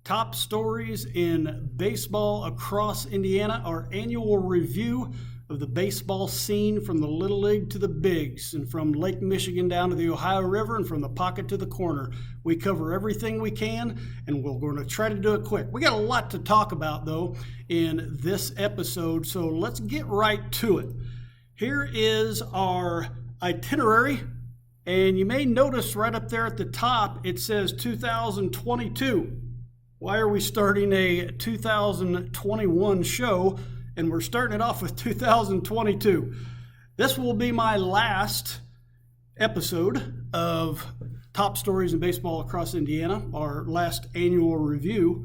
Top stories in baseball across Indiana, our annual review of the baseball scene from the Little League to the Bigs, and from Lake Michigan down to the Ohio River, and from the pocket to the corner. We cover everything we can, and we're going to try to do it quick. We got a lot to talk about, though, in this episode, so let's get right to it. Here is our itinerary, and you may notice right up there at the top, it says 2022. Why are we starting a 2021 show and we're starting it off with 2022? This will be my last episode of Top Stories in Baseball Across Indiana, our last annual review,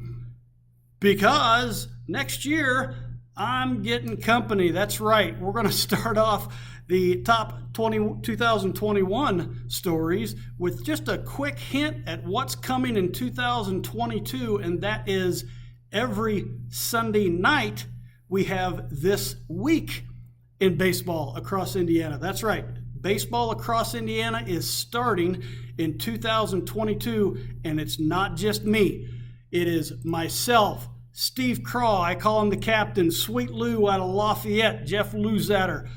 because next year I'm getting company. That's right. We're going to start off the top 2021 stories with just a quick hint at what's coming in 2022, and that is every Sunday night we have This Week in Baseball Across Indiana. That's right. Baseball Across Indiana is starting in 2022, and it's not just me. It is myself, Steve Craw, I call him the captain, Sweet Lou out of Lafayette, Jeff Luzatter,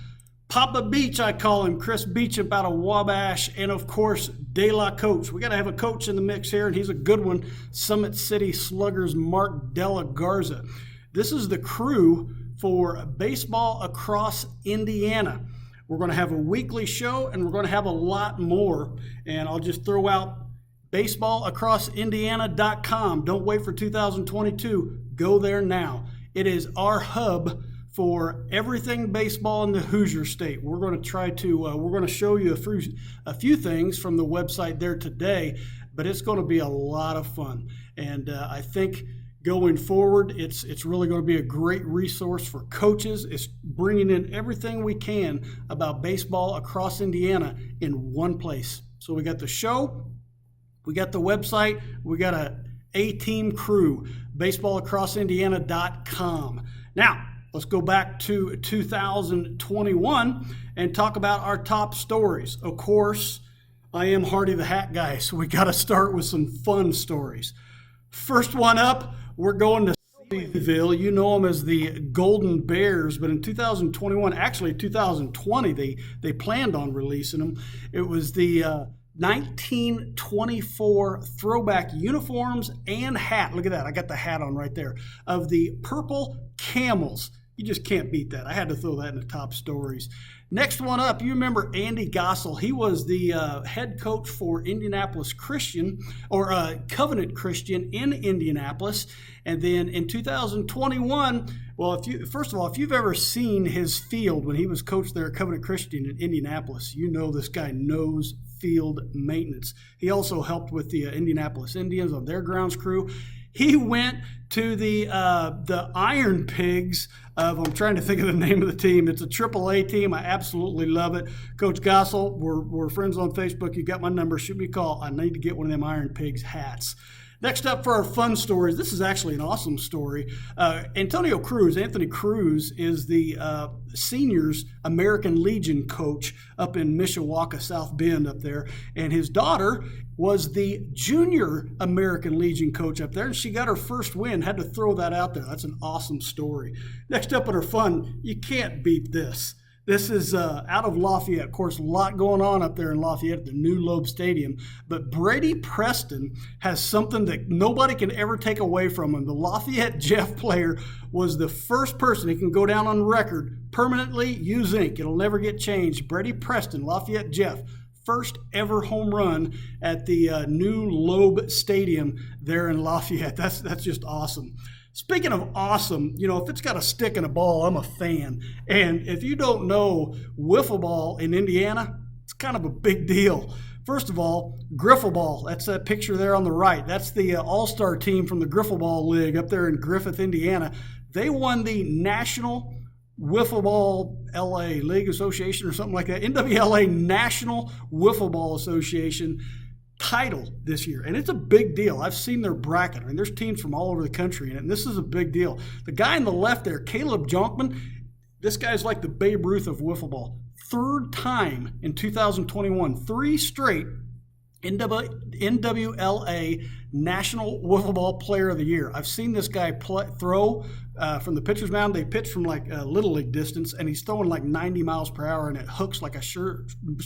Papa Beach, I call him, Chris Beecham out of Wabash, and of course, De La Coach. We got to have a coach in the mix here, and he's a good one, Summit City Sluggers Mark Della Garza. This is the crew for Baseball Across Indiana. We're going to have a weekly show, and we're going to have a lot more, and I'll just throw out baseballacrossindiana.com. Don't wait for 2022. Go there now. It is our hub for everything baseball in the Hoosier State. We're going to show you a few things from the website there today, but it's going to be a lot of fun. And I think going forward, it's really going to be a great resource for coaches. It's bringing in everything we can about baseball across Indiana in one place. So we got the show, we got the website, we got a team crew, baseballacrossindiana.com. Now, let's go back to 2021 and talk about our top stories. Of course, I am Hardy the Hat Guy, so we got to start with some fun stories. First one up, we're going to Sealyville. You know them as the Golden Bears, but in 2021, actually 2020, they planned on releasing them. It was the 1924 throwback uniforms and hat. Look at that. I got the hat on right there of the Purple Camels. You just can't beat that. I had to throw that in the top stories. Next one up, you remember Andy Gossel. He was the head coach for Indianapolis Christian, or Covenant Christian in Indianapolis. And then in 2021, well, first of all, if you've ever seen his field when he was coach there at Covenant Christian in Indianapolis, you know this guy knows field maintenance. He also helped with the Indianapolis Indians on their grounds crew. He went to the Iron Pigs of, I'm trying to think of the name of the team. It's a AAA team. I absolutely love it. Coach Gossel, we're friends on Facebook. You got my number. Shoot me a call. I need to get one of them Iron Pigs hats. Next up for our fun stories, this is actually an awesome story. Anthony Cruz is the seniors American Legion coach up in Mishawaka, South Bend up there. And his daughter was the junior American Legion coach up there, and she got her first win. Had to throw that out there. That's an awesome story. Next up in our fun, you can't beat this. This is out of Lafayette. Of course, a lot going on up there in Lafayette at the new Loeb Stadium. But Brady Preston has something that nobody can ever take away from him. The Lafayette Jeff player was the first person, he can go down on record, permanently use ink. It'll never get changed. Brady Preston, Lafayette Jeff, first ever home run at the new Loeb Stadium there in Lafayette. That's just awesome. Speaking of awesome, you know, if it's got a stick and a ball, I'm a fan. And if you don't know wiffle ball in Indiana, it's kind of a big deal. First of all, Griffle Ball, that's that picture there on the right. That's the all-star team from the Griffle Ball League up there in Griffith, Indiana. They won the National Wiffle Ball LA League Association or something like that, NWLA National Wiffle Ball Association title this year, and it's a big deal. I've seen their bracket. I mean, there's teams from all over the country in it, and this is a big deal. The guy on the left there, Caleb Jonkman, this guy's like the Babe Ruth of wiffle ball. Third time in 2021, 3 straight NWLA National Wiffle Ball Player of the Year. I've seen this guy throw from the pitcher's mound. They pitch from like a Little League distance, and he's throwing like 90 miles per hour, and it hooks like a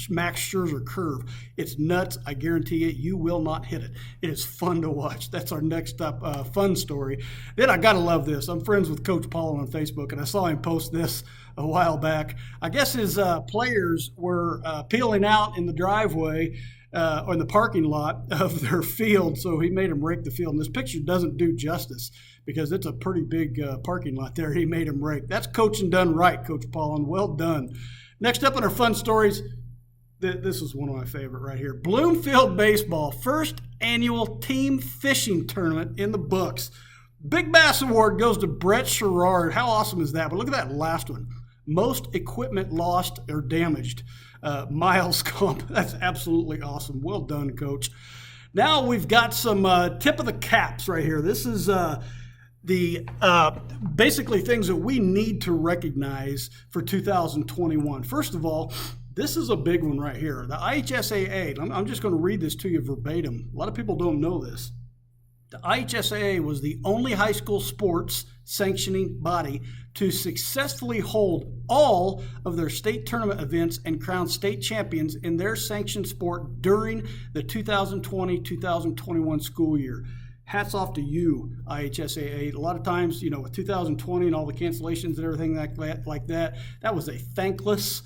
Max Scherzer curve. It's nuts. I guarantee you, you will not hit it. It is fun to watch. That's our next up fun story. Then I got to love this. I'm friends with Coach Paul on Facebook, and I saw him post this a while back. I guess his players were peeling out in the driveway or in the parking lot of their field, so he made them rake the field. And this picture doesn't do justice because it's a pretty big parking lot there. He made them rake. That's coaching done right, Coach Paul, and well done. Next up in our fun stories, this is one of my favorite right here. Bloomfield Baseball, first annual team fishing tournament in the books. Big Bass Award goes to Brett Sherrard. How awesome is that? But look at that last one. Most equipment lost or damaged. Miles comp. That's absolutely awesome. Well done, Coach. Now we've got some tip of the caps right here. This is the basically things that we need to recognize for 2021. First of all, this is a big one right here. The IHSAA, I'm just going to read this to you verbatim. A lot of people don't know this. The IHSAA was the only high school sports sanctioning body to successfully hold all of their state tournament events and crown state champions in their sanctioned sport during the 2020-2021 school year. Hats off to you, IHSAA. A lot of times, with 2020 and all the cancellations and everything like that, that was a thankless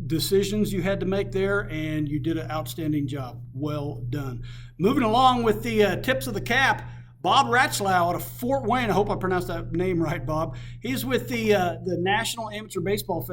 decisions you had to make there, and you did an outstanding job. Well done. Moving along with the tips of the cap, Bob Ratzlau out of Fort Wayne. I hope I pronounced that name right, Bob. He's with the National Amateur Baseball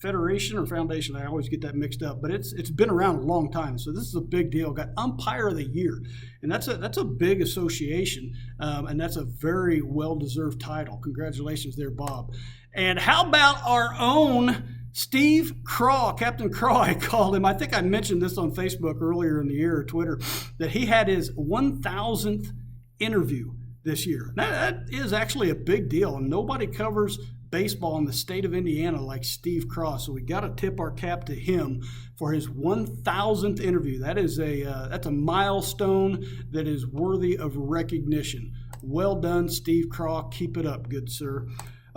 Federation or Foundation. I always get that mixed up, but it's been around a long time, so this is a big deal. Got Umpire of the Year, and that's a big association, and that's a very well-deserved title. Congratulations there, Bob. And how about our own Steve Craw, Captain Craw, I called him. I think I mentioned this on Facebook earlier in the year or Twitter, that he had his 1,000th interview this year. That is actually a big deal, and nobody covers baseball in the state of Indiana like Steve Craw. So we got to tip our cap to him for his 1,000th interview. That is that's a milestone that is worthy of recognition. Well done, Steve Craw. Keep it up, good sir.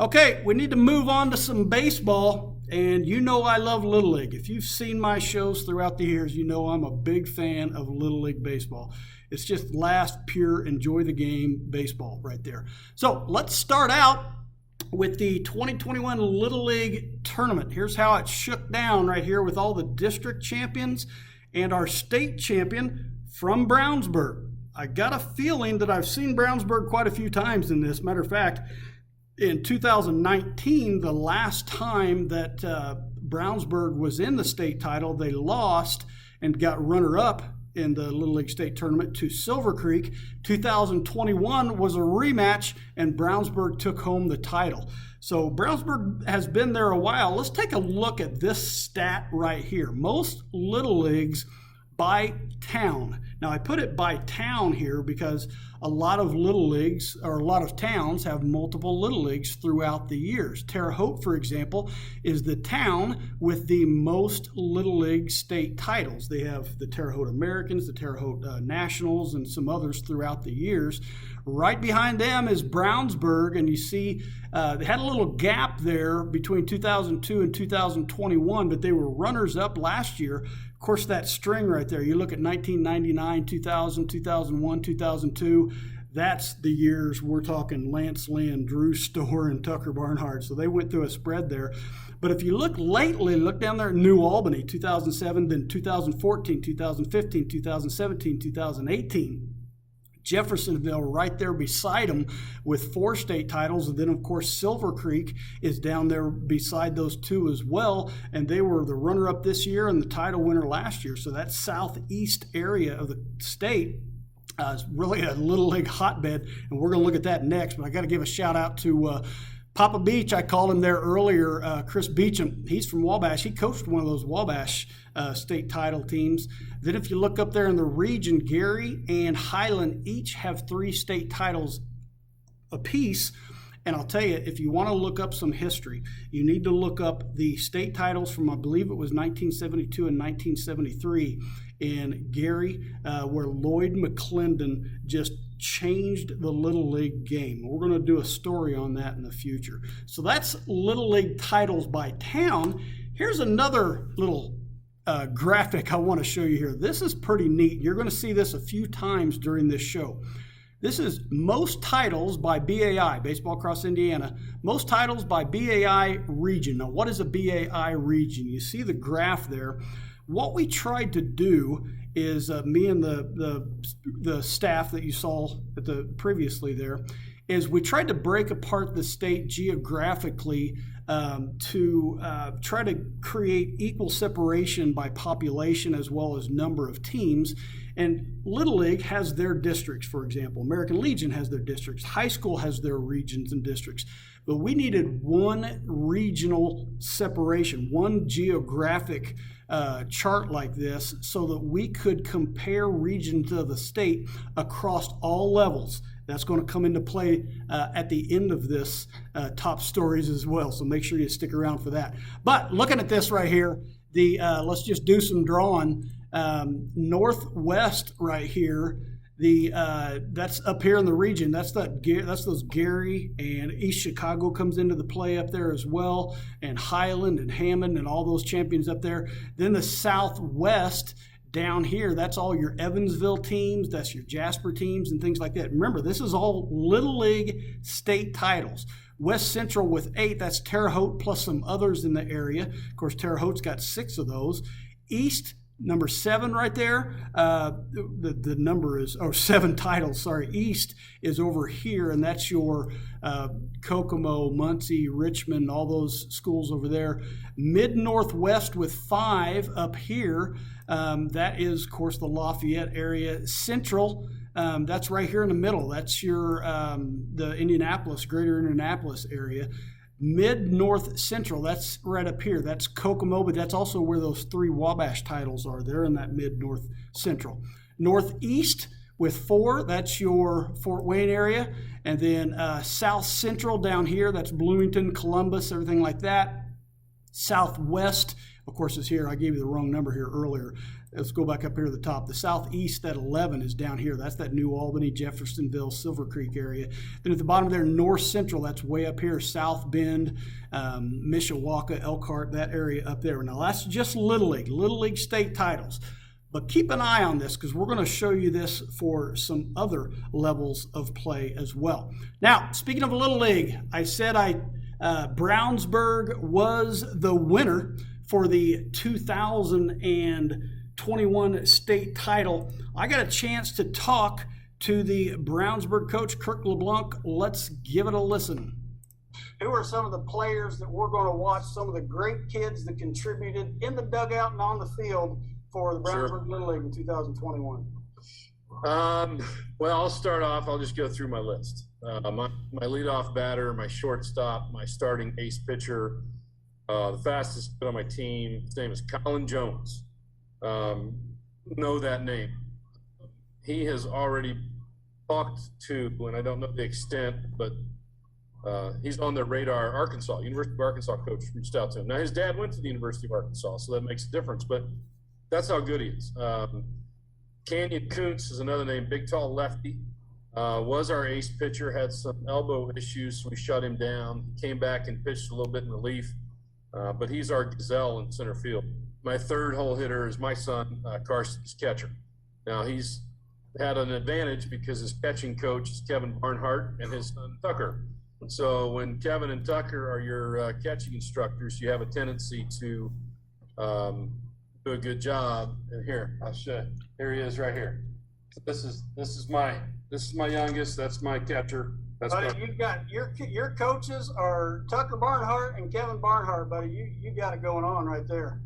Okay, we need to move on to some baseball, and I love Little League. If you've seen my shows throughout the years, you know I'm a big fan of Little League baseball. It's just last, pure, enjoy the game baseball right there. So let's start out with the 2021 Little League tournament. Here's how it shook down right here with all the district champions and our state champion from Brownsburg. I got a feeling that I've seen Brownsburg quite a few times in this. Matter of fact, in 2019, the last time that Brownsburg was in the state title, they lost and got runner-up in the Little League State Tournament to Silver Creek. 2021 was a rematch, and Brownsburg took home the title. So Brownsburg has been there a while. Let's take a look at this stat right here. Most Little Leagues by town. Now, I put it by town here because a lot of Little Leagues, or a lot of towns, have multiple Little Leagues throughout the years. Terre Haute, for example, is the town with the most Little League state titles. They have the Terre Haute Americans, the Terre Haute Nationals, and some others throughout the years. Right behind them is Brownsburg, and you see they had a little gap there between 2002 and 2021, but they were runners-up last year. Of course, that string right there, you look at 1999, 2000, 2001, 2002, that's the years we're talking Lance Lynn, Drew Storr, and Tucker Barnhart. So they went through a spread there. But if you look lately, look down there at New Albany, 2007, then 2014, 2015, 2017, 2018. Jeffersonville right there beside them with 4 state titles. And then, of course, Silver Creek is down there beside those 2 as well. And they were the runner-up this year and the title winner last year. So that southeast area of the state is really a Little League hotbed. And we're going to look at that next. But I got to give a shout-out to Papa Beach. I called him there earlier, Chris Beecham. He's from Wabash. He coached one of those Wabash state title teams. Then if you look up there in the region, Gary and Highland each have 3 state titles apiece. And I'll tell you, if you want to look up some history, you need to look up the state titles from, I believe it was 1972 and 1973. in Gary, where Lloyd McClendon just changed the Little League game. We're going to do a story on that in the future. So that's Little League titles by town. Here's another little graphic I want to show you here. This is pretty neat. You're going to see this a few times during this show. This is most titles by BAI, Baseball Across Indiana, most titles by BAI region. Now, what is a BAI region? You see the graph there. What we tried to do is, me and the staff that you saw at the previously there, is we tried to break apart the state geographically to try to create equal separation by population as well as number of teams. And Little League has their districts, for example. American Legion has their districts. High school has their regions and districts. But we needed one regional separation, one geographic chart like this, so that we could compare regions of the state across all levels. That's going to come into play at the end of this top stories as well. So make sure you stick around for that. But looking at this right here, let's just do some drawing. Northwest right here, that's up here in the region. That's those Gary, and East Chicago comes into the play up there as well, and Highland and Hammond and all those champions up there. Then the Southwest down here, that's all your Evansville teams, that's your Jasper teams and things like that. Remember, this is all Little League state titles. West Central with 8, that's Terre Haute plus some others in the area. Of course, Terre Haute's got 6 of those. East, number 7 right there, the number is, 7 titles, sorry. East is over here, and that's your Kokomo, Muncie, Richmond, all those schools over there. Mid-Northwest with 5 up here. That is, of course, the Lafayette area. Central, that's right here in the middle. That's your the Indianapolis, greater Indianapolis area. Mid-North Central, that's right up here. That's Kokomo, but that's also where those 3 Wabash titles are. They're in that Mid-North Central. Northeast with 4, that's your Fort Wayne area. And then South Central down here, that's Bloomington, Columbus, everything like that. Southwest, of course, is here. I gave you the wrong number here earlier. Let's go back up here to the top. The Southeast at 11 is down here. That's that New Albany, Jeffersonville, Silver Creek area. Then at the bottom there, North Central, that's way up here. South Bend, Mishawaka, Elkhart, that area up there. Now, that's just Little League state titles. But keep an eye on this, because we're going to show you this for some other levels of play as well. Now, speaking of Little League, I said Brownsburg was the winner for the 2021 state title. I got a chance to talk to the Brownsburg coach, Kirk LeBlanc. Let's give it a listen. Who are some of the players that we're going to watch, some of the great kids that contributed in the dugout and on the field for the Brownsburg Little League in 2021? Well, I'll start off. I'll just go through my list. My leadoff batter, my shortstop, my starting ace pitcher, the fastest on my team. His name is Colin Jones. Know that name. He has already talked to, and I don't know the extent, but he's on their radar. Arkansas, University of Arkansas coach reached out to him. Now, his dad went to the University of Arkansas, so that makes a difference, but that's how good he is. Canyon Kuntz is another name, big, tall lefty. Was our ace pitcher, had some elbow issues, so we shut him down. He came back and pitched a little bit in relief, but he's our gazelle in center field. My third hole hitter is my son, Carson's catcher. Now, he's had an advantage because his catching coach is Kevin Barnhart and his son, Tucker. So when Kevin and Tucker are your catching instructors, you have a tendency to do a good job. And here, I'll show you. Here he is right here. So this is my youngest. That's my catcher. That's buddy, you got your coaches are Tucker Barnhart and Kevin Barnhart, buddy. You got it going on right there.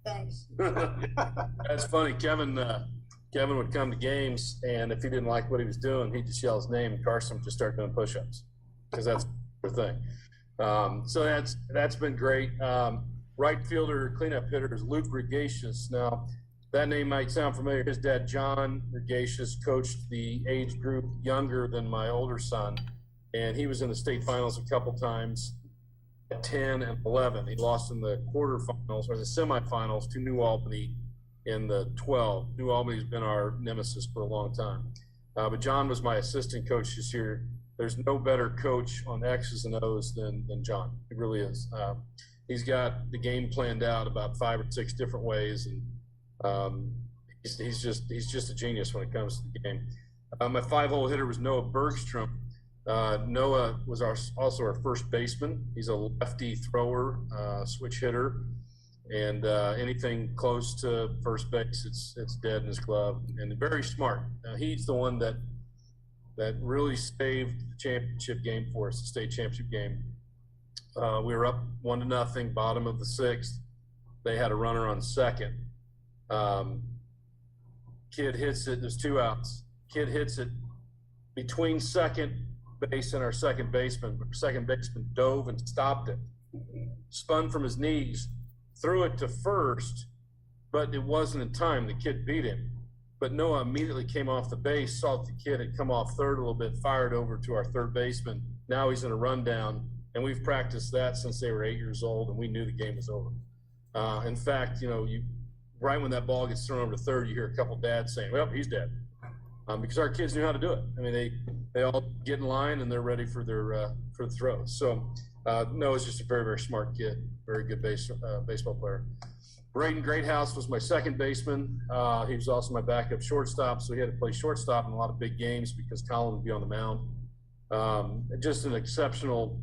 Thanks. That's funny. Kevin would come to games, and if he didn't like what he was doing, he'd just yell his name, and Carson would just start doing push-ups, because that's the thing. So that's been great. Right fielder, cleanup hitter is Luke Regatius. Now, that name might sound familiar. His dad, John Regatius, coached the age group younger than my older son, and he was in the state finals a couple times at 10 and 11. He lost in the quarterfinals or the semifinals to New Albany in the 12. New Albany's been our nemesis for a long time. But John was my assistant coach this year. There's no better coach on X's and O's than John. He really is. He's got the game planned out about 5 or 6 different ways, and he's just a genius when it comes to the game. My 5-hole hitter was Noah Bergstrom. Noah was also our first baseman. He's a lefty thrower, switch hitter, and anything close to first base, it's dead in his glove. And very smart. He's the one that really saved the championship game for us, the state championship game. We were up 1-0, bottom of the 6th. They had a runner on second. Kid hits it. There's 2 outs. Kid hits it between second base and our second baseman. Our second baseman dove and stopped it, spun from his knees, threw it to first, but it wasn't in time. The kid beat him. But Noah immediately came off the base, saw that the kid had come off third a little bit, fired over to our third baseman. Now he's in a rundown, and we've practiced that since they were 8 years old, and we knew the game was over. In fact, right when that ball gets thrown over to third, you hear a couple dads saying, "Well, he's dead," because our kids knew how to do it. I mean, they all get in line and they're ready for their for the throws. So Noah's just a very, very smart kid, very good baseball player. Braden Greathouse was my second baseman. He was also my backup shortstop, so he had to play shortstop in a lot of big games because Colin would be on the mound. Just an exceptional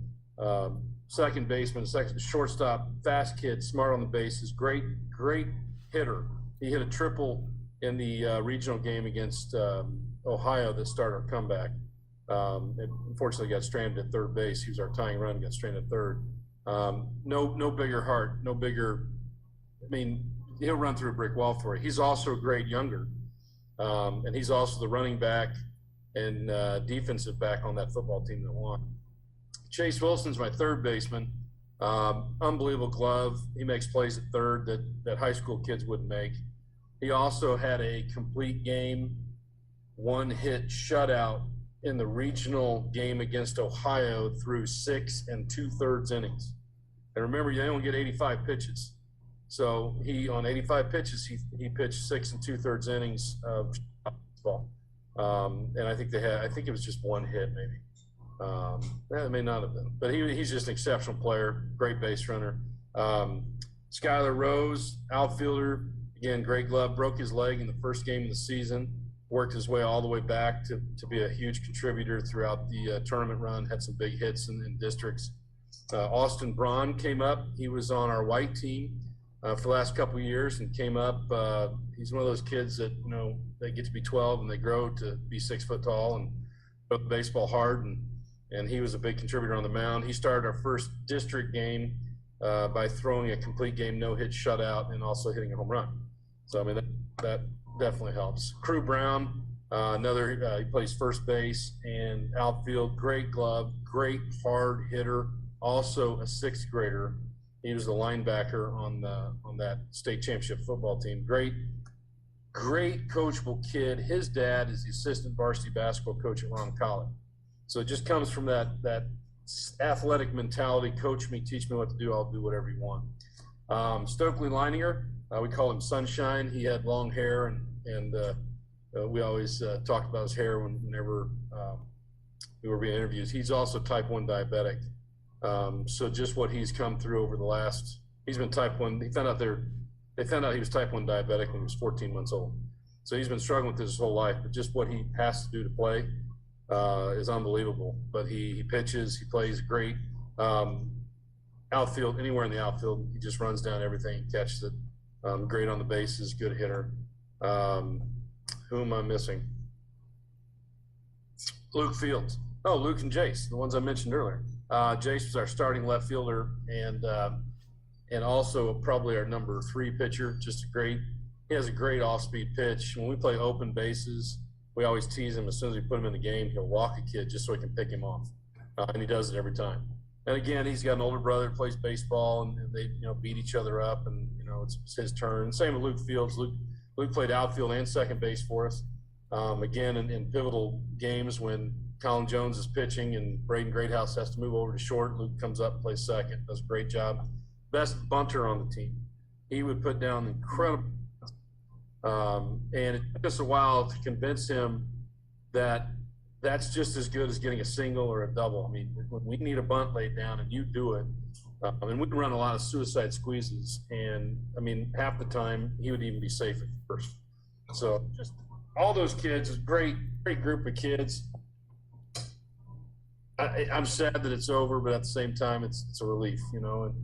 second baseman, second shortstop, fast kid, smart on the bases, great hitter. He hit a triple in the regional game against Ohio that started our comeback. It unfortunately got stranded at third base. He was our tying run, got stranded at third. No bigger heart, no bigger. I mean, he'll run through a brick wall for you. He's also a grade younger, and he's also the running back and defensive back on that football team that won. Chase Wilson's my third baseman. Unbelievable glove. He makes plays at third that high school kids wouldn't make. He also had a complete game, 1-hit shutout in the regional game against Ohio through 6 2/3 innings. And remember, you only get 85 pitches. So on 85 pitches, he pitched 6 2/3 innings of ball. And I think it was just 1 hit maybe. It may not have been, but he's just an exceptional player, great base runner. Skylar Rose, outfielder, again, great glove, broke his leg in the first game of the season, worked his way all the way back to be a huge contributor throughout the tournament run, had some big hits in districts. Austin Braun came up. He was on our white team for the last couple of years and came up. He's one of those kids that, they get to be 12 and they grow to be 6 foot tall and throw the baseball hard. And he was a big contributor on the mound. He started our first district game by throwing a complete game, no-hit shutout, and also hitting a home run. So, I mean, that definitely helps. Crew Brown, he plays first base and outfield, great glove, great hard hitter, also a 6th grader. He was the linebacker on that state championship football team. Great coachable kid. His dad is the assistant varsity basketball coach at Ron College. So it just comes from that athletic mentality. Coach me, teach me what to do. I'll do whatever you want. Stokely Leininger, we call him Sunshine. He had long hair, and we always talked about his hair whenever we were being interviewed. He's also type 1 diabetic. So just what he's come through over the last, he's been type 1. They found out he was type 1 diabetic when he was 14 months old. So he's been struggling with this his whole life, but just what he has to do to play is unbelievable. But he pitches, he plays great. Outfield, anywhere in the outfield, he just runs down everything, catches it. Great on the bases, good hitter. Who am I missing? Luke Fields. Oh, Luke and Jace, the ones I mentioned earlier. Jace was our starting left fielder and also probably our number 3 pitcher. He has a great off-speed pitch. When we play open bases, we always tease him. As soon as we put him in the game, he'll walk a kid just so he can pick him off, and he does it every time. And again, he's got an older brother who plays baseball, and they beat each other up, and it's his turn. Same with Luke Fields. Luke played outfield and second base for us. Again, in pivotal games when Colin Jones is pitching and Braden Greathouse has to move over to short, Luke comes up and plays second. Does a great job. Best bunter on the team. He would put down incredible. And it took us a while to convince him that that's just as good as getting a single or a double. I mean, when we need a bunt laid down and you do it, and we run a lot of suicide squeezes, and I mean, half the time he would even be safe at first. So just all those kids, a great group of kids. I'm sad that it's over, but at the same time, it's a relief, you know. And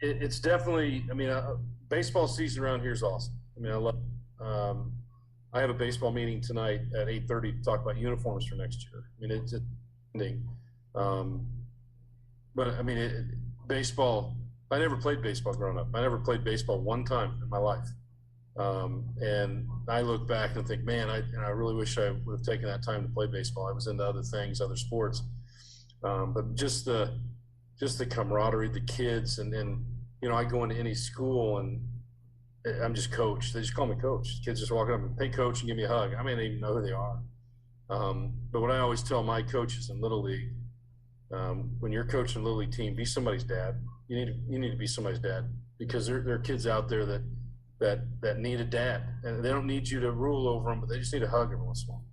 it's definitely. I mean, baseball season around here is awesome. I mean, I love. I have a baseball meeting tonight at 8:30 to talk about uniforms for next year. I mean, it's ending. But I mean, baseball. I never played baseball growing up. I never played baseball one time in my life. And I look back and think, man, I really wish I would have taken that time to play baseball. I was into other things, other sports. But just the camaraderie, the kids, and then, you know, I go into any school and I'm just coach. They just call me coach. Kids just walk up and, hey, coach, and give me a hug. I may not even know who they are. But what I always tell my coaches in Little League, when you're coaching a Little League team, be somebody's dad. You need to be somebody's dad, because there are kids out there that need a dad, and they don't need you to rule over them, but they just need a hug every once in a while.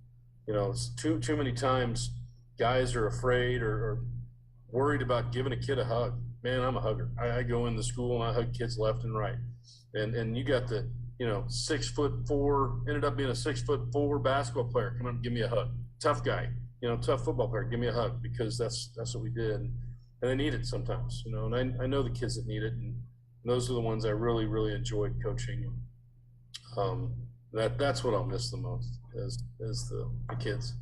You know, it's too many times guys are afraid or worried about giving a kid a hug. Man, I'm a hugger. I go in the school and I hug kids left and right. And you got the, you know, 6'4", ended up being a 6'4" basketball player. Come up and give me a hug. Tough guy, you know, tough football player. Give me a hug, because that's what we did. And they need it sometimes, you know. And I know the kids that need it, and those are the ones I really, really enjoyed coaching. That's what I'll miss the most is the kids.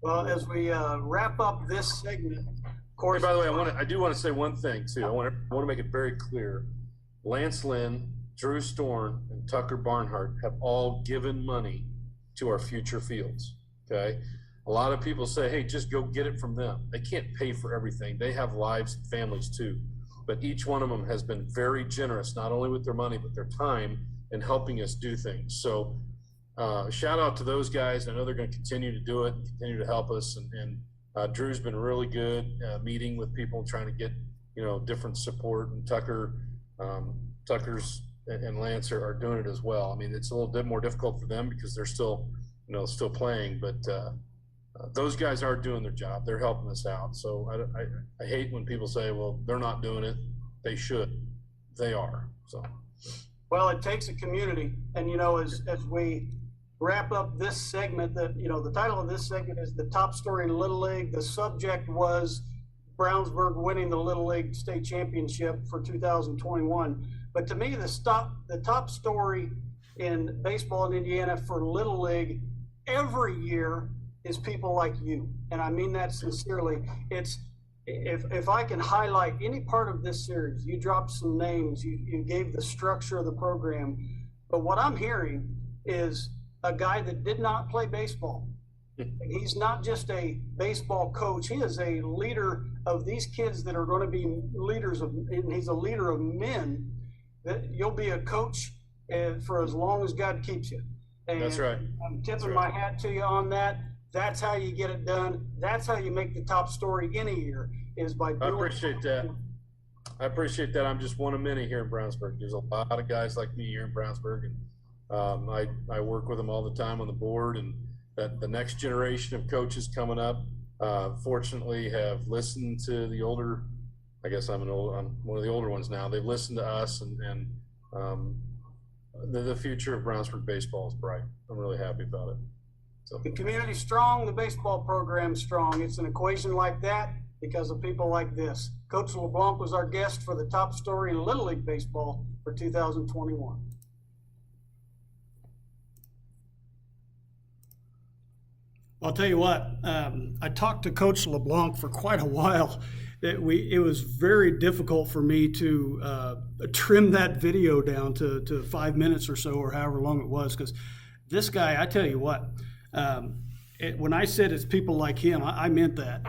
Well, as we wrap up this segment, of course. Hey, by the way, I do want to say one thing too. I want to make it very clear. Lance Lynn, Drew Storn, and Tucker Barnhart have all given money to our future fields. Okay. A lot of people say, hey, just go get it from them. They can't pay for everything. They have lives and families too. But each one of them has been very generous, not only with their money, but their time in helping us do things. So shout out to those guys. I know they're going to continue to do it, continue to help us. And Drew's been really good meeting with people, trying to get, you know, different support. And Tucker's and Lance are doing it as well. I mean, it's a little bit more difficult for them because they're still playing, but those guys are doing their job. They're helping us out. So I hate when people say, well, they're not doing it. They should. They are. So. Well, it takes a community. And, you know, as we wrap up this segment, that, you know, the title of this segment is The Top Story in Little League. The subject was Brownsburg winning the Little League State Championship for 2021. But to me, the top story in baseball in Indiana for Little League every year is people like you. And I mean that sincerely. It's, if I can highlight any part of this series, you dropped some names, you gave the structure of the program, but what I'm hearing is a guy that did not play baseball. He's not just a baseball coach. He is a leader of these kids that are going to be leaders of, and he's a leader of men. That you'll be a coach for as long as God keeps you. And that's right. I'm tipping my hat to you on that. That's how you get it done. That's how you make the top story in a year, is by doing. I appreciate that. I appreciate that. I'm just one of many here in Brownsburg. There's a lot of guys like me here in Brownsburg, and I work with them all the time on the board, and that the next generation of coaches coming up, fortunately, have listened to the older. I guess I'm one of the older ones now. They've listened to us, and the future of Brownsburg baseball is bright. I'm really happy about it. So. The community's strong, the baseball program's strong. It's an equation like that because of people like this. Coach LeBlanc was our guest for the top story in Little League baseball for 2021. I'll tell you what, I talked to Coach LeBlanc for quite a while. It was very difficult for me to trim that video down to 5 minutes or so, or however long it was, because this guy, I tell you what, when I said it's people like him, I meant that.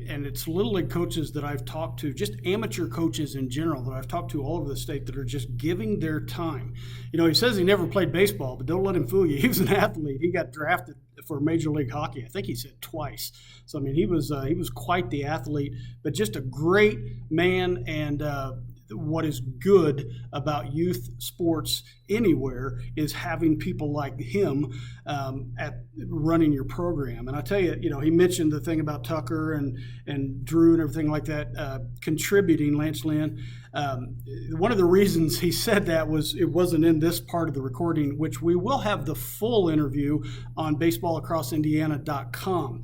And it's Little League coaches that I've talked to, just amateur coaches in general that I've talked to all over the state that are just giving their time. You know, he says he never played baseball, but don't let him fool you. He was an athlete. He got drafted for Major League Hockey. I think he said twice. So, I mean, he was quite the athlete, but just a great man. And what is good about youth sports anywhere is having people like him at running your program. And I tell you, he mentioned the thing about Tucker and Drew and everything like that contributing, Lance Lynn. One of the reasons he said that was it wasn't in this part of the recording, which we will have the full interview on baseballacrossindiana.com.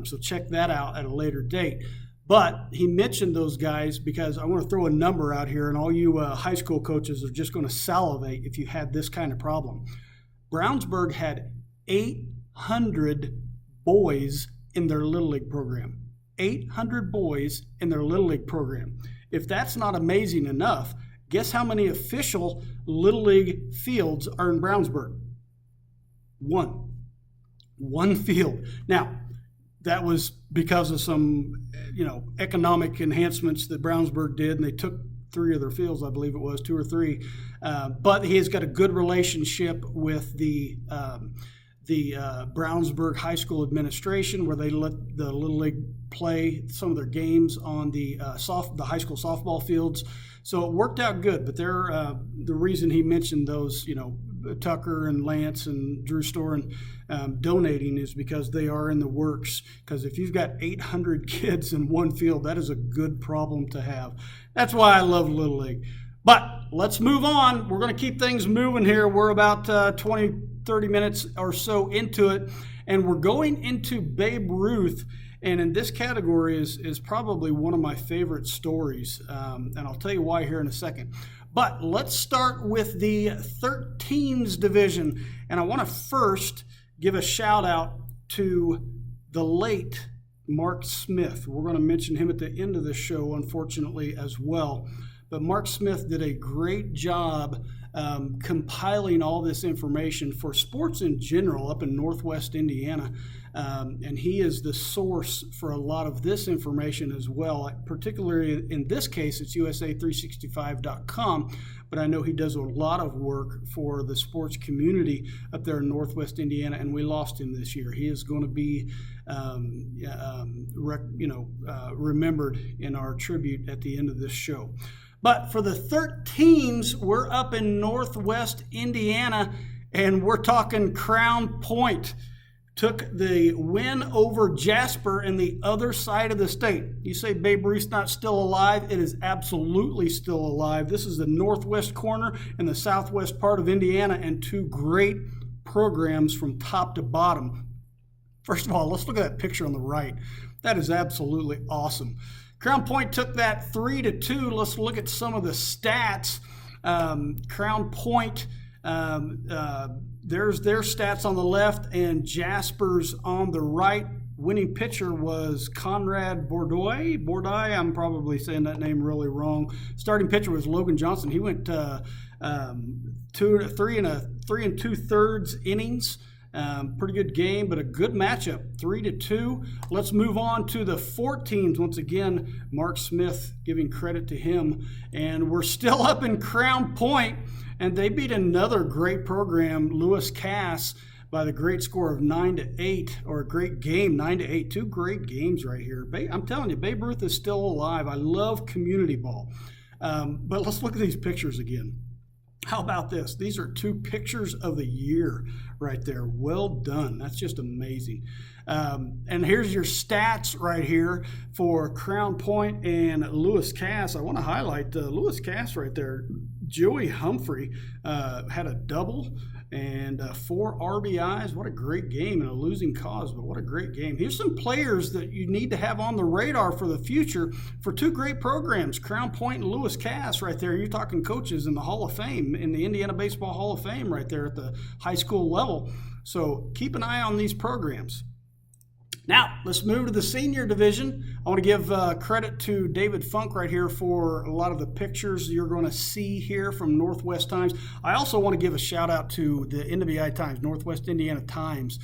So check that out at a later date. But he mentioned those guys because I want to throw a number out here, and all you high school coaches are just going to salivate if you had this kind of problem. Brownsburg had 800 boys in their Little League program. 800 boys in their Little League program. If that's not amazing enough, guess how many official Little League fields are in Brownsburg? One field. Now, that was because of some, economic enhancements that Brownsburg did, and they took 3 of their fields, I believe it was 2 or 3. But he has got a good relationship with the Brownsburg High School administration, where they let the Little League play some of their games on the high school softball fields. So it worked out good. But they're the reason he mentioned those, Tucker and Lance and Drew Storen donating is because they are in the works. Because if you've got 800 kids in one field, that is a good problem to have. That's why I love Little League. But let's move on. We're going to keep things moving here. We're about 30 minutes or so into it, and we're going into Babe Ruth. And in this category is probably one of my favorite stories, and I'll tell you why here in a second. But let's start with the 13s division, and I want to first give a shout out to the late Mark Smith. We're going to mention him at the end of the show, unfortunately, as well. But Mark Smith did a great job compiling all this information for sports in general up in Northwest Indiana. And he is the source for a lot of this information as well. Particularly in this case, it's USA365.com. But I know he does a lot of work for the sports community up there in Northwest Indiana, and we lost him this year. He is going to be remembered in our tribute at the end of this show. But for the 13s, we're up in Northwest Indiana, and we're talking Crown Point. Took the win over Jasper in the other side of the state. You say Babe Ruth's not still alive? It is absolutely still alive. This is the northwest corner and the southwest part of Indiana, and 2 great programs from top to bottom. First of all, let's look at that picture on the right. That is absolutely awesome. Crown Point took that 3-2. Let's look at some of the stats. Crown Point, there's their stats on the left, and Jasper's on the right. Winning pitcher was Conrad Bordoy. I'm probably saying that name really wrong. Starting pitcher was Logan Johnson. He went 3 2/3 innings. Pretty good game, but a good matchup, 3-2. Let's move on to the 14s. Once again, Mark Smith, giving credit to him. And we're still up in Crown Point, and they beat another great program, Lewis Cass, by the great score of 9-8, or a great game, 9-8. 2 great games right here. I'm telling you, Babe Ruth is still alive. I love community ball. But let's look at these pictures again. How about this? These are 2 pictures of the year right there. Well done. That's just amazing. And here's your stats right here for Crown Point and Lewis Cass. I want to highlight Lewis Cass right there. Joey Humphrey had a double and 4 RBIs. What a great game in a losing cause, but what a great game. Here's some players that you need to have on the radar for the future for 2 great programs, Crown Point and Lewis Cass right there. You're talking coaches in the Hall of Fame, in the Indiana Baseball Hall of Fame right there at the high school level. So keep an eye on these programs. Now, let's move to the senior division. I want to give credit to David Funk right here for a lot of the pictures you're going to see here from Northwest Times. I also want to give a shout out to the NWI Times, Northwest Indiana Times.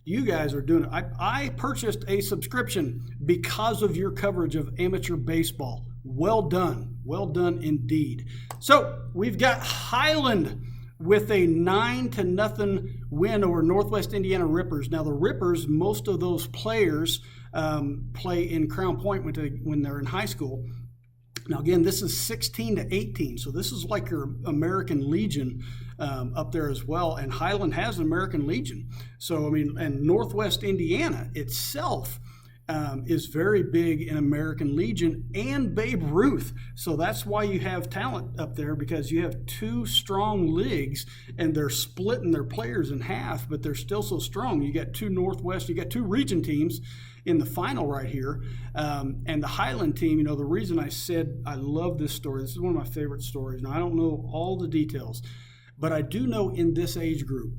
You guys are doing it. I purchased a subscription because of your coverage of amateur baseball. Well done. Well done indeed. So we've got Highland with a 9-0 win over Northwest Indiana Rippers. Now the Rippers, most of those players play in Crown Point when they're in high school. Now, again, this is 16 to 18, so this is like your American Legion up there as well, and Highland has an American Legion. So, I mean, and Northwest Indiana itself is very big in American Legion and Babe Ruth. So that's why you have talent up there, because you have two strong leagues, and they're splitting their players in half, but they're still so strong. You got two Northwest, you got two region teams in the final right here. And the Highland team, the reason I said I love this story, this is one of my favorite stories. Now, I don't know all the details, but I do know in this age group,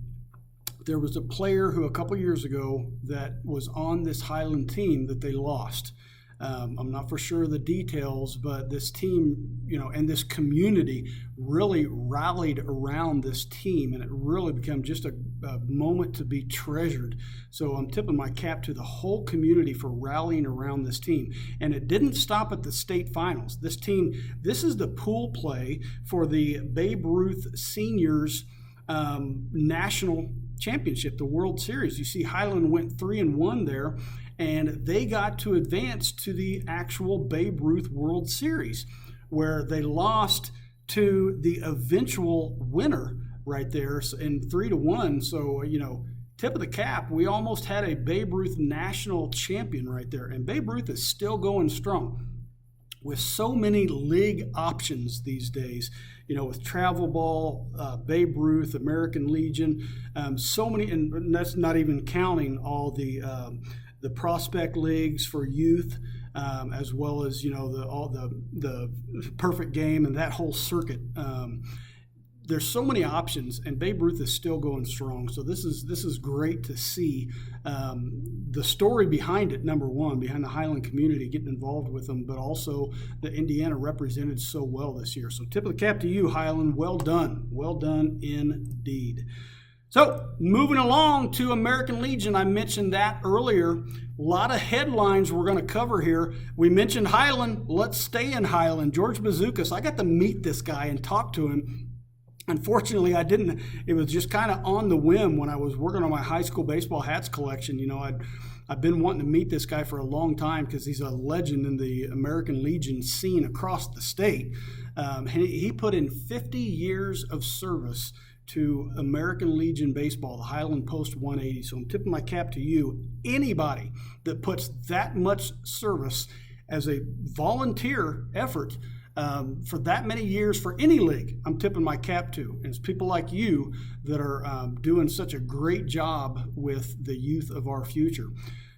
there was a player who a couple years ago that was on this Highland team that they lost. I'm not for sure of the details, but this team, and this community really rallied around this team, and it really became just a moment to be treasured. So I'm tipping my cap to the whole community for rallying around this team. And it didn't stop at the state finals. This team, this is the pool play for the Babe Ruth Seniors National Championship, the World Series. You see Highland went 3-1 there, and they got to advance to the actual Babe Ruth World Series, where they lost to the eventual winner right there in 3-1. So, tip of the cap, we almost had a Babe Ruth national champion right there, and Babe Ruth is still going strong. With so many league options these days, with travel ball, Babe Ruth, American Legion, so many, and that's not even counting all the prospect leagues for youth, as well as all the perfect game and that whole circuit. There's so many options, and Babe Ruth is still going strong. So this is great to see the story behind it. Number one, behind the Highland community getting involved with them, but also that Indiana represented so well this year. So tip of the cap to you, Highland. Well done indeed. So moving along to American Legion, I mentioned that earlier. A lot of headlines we're going to cover here. We mentioned Highland. Let's stay in Highland. George Bazookas. I got to meet this guy and talk to him. Unfortunately, I didn't. It was just kind of on the whim when I was working on my high school baseball hats collection. I've been wanting to meet this guy for a long time because he's a legend in the American Legion scene across the state. He put in 50 years of service to American Legion baseball, the Highland Post 180. So I'm tipping my cap to you. Anybody that puts that much service as a volunteer effort for that many years for any league, I'm tipping my cap to. And it's people like you that are doing such a great job with the youth of our future.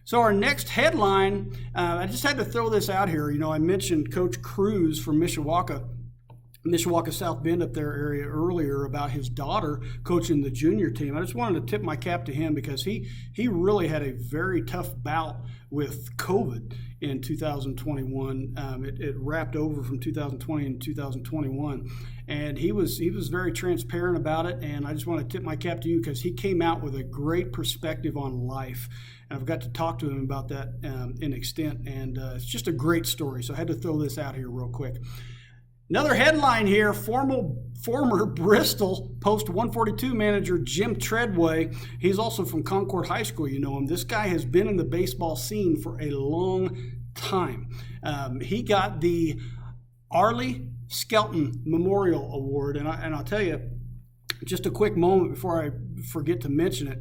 So our next headline, I just had to throw this out here. I mentioned Coach Cruz from Mishawaka South Bend up there area earlier about his daughter coaching the junior team. I just wanted to tip my cap to him because he really had a very tough bout with COVID in 2021. It wrapped over from 2020 and 2021, and he was very transparent about it. And I just want to tip my cap to you because he came out with a great perspective on life. And I've got to talk to him about that in extent, and it's just a great story. So I had to throw this out here real quick. Another headline here, former Bristol Post 142 manager Jim Treadway. He's also from Concord High School, you know him. This guy has been in the baseball scene for a long time. He got the Arlie Skelton Memorial Award, and I'll tell you, just a quick moment before I forget to mention it,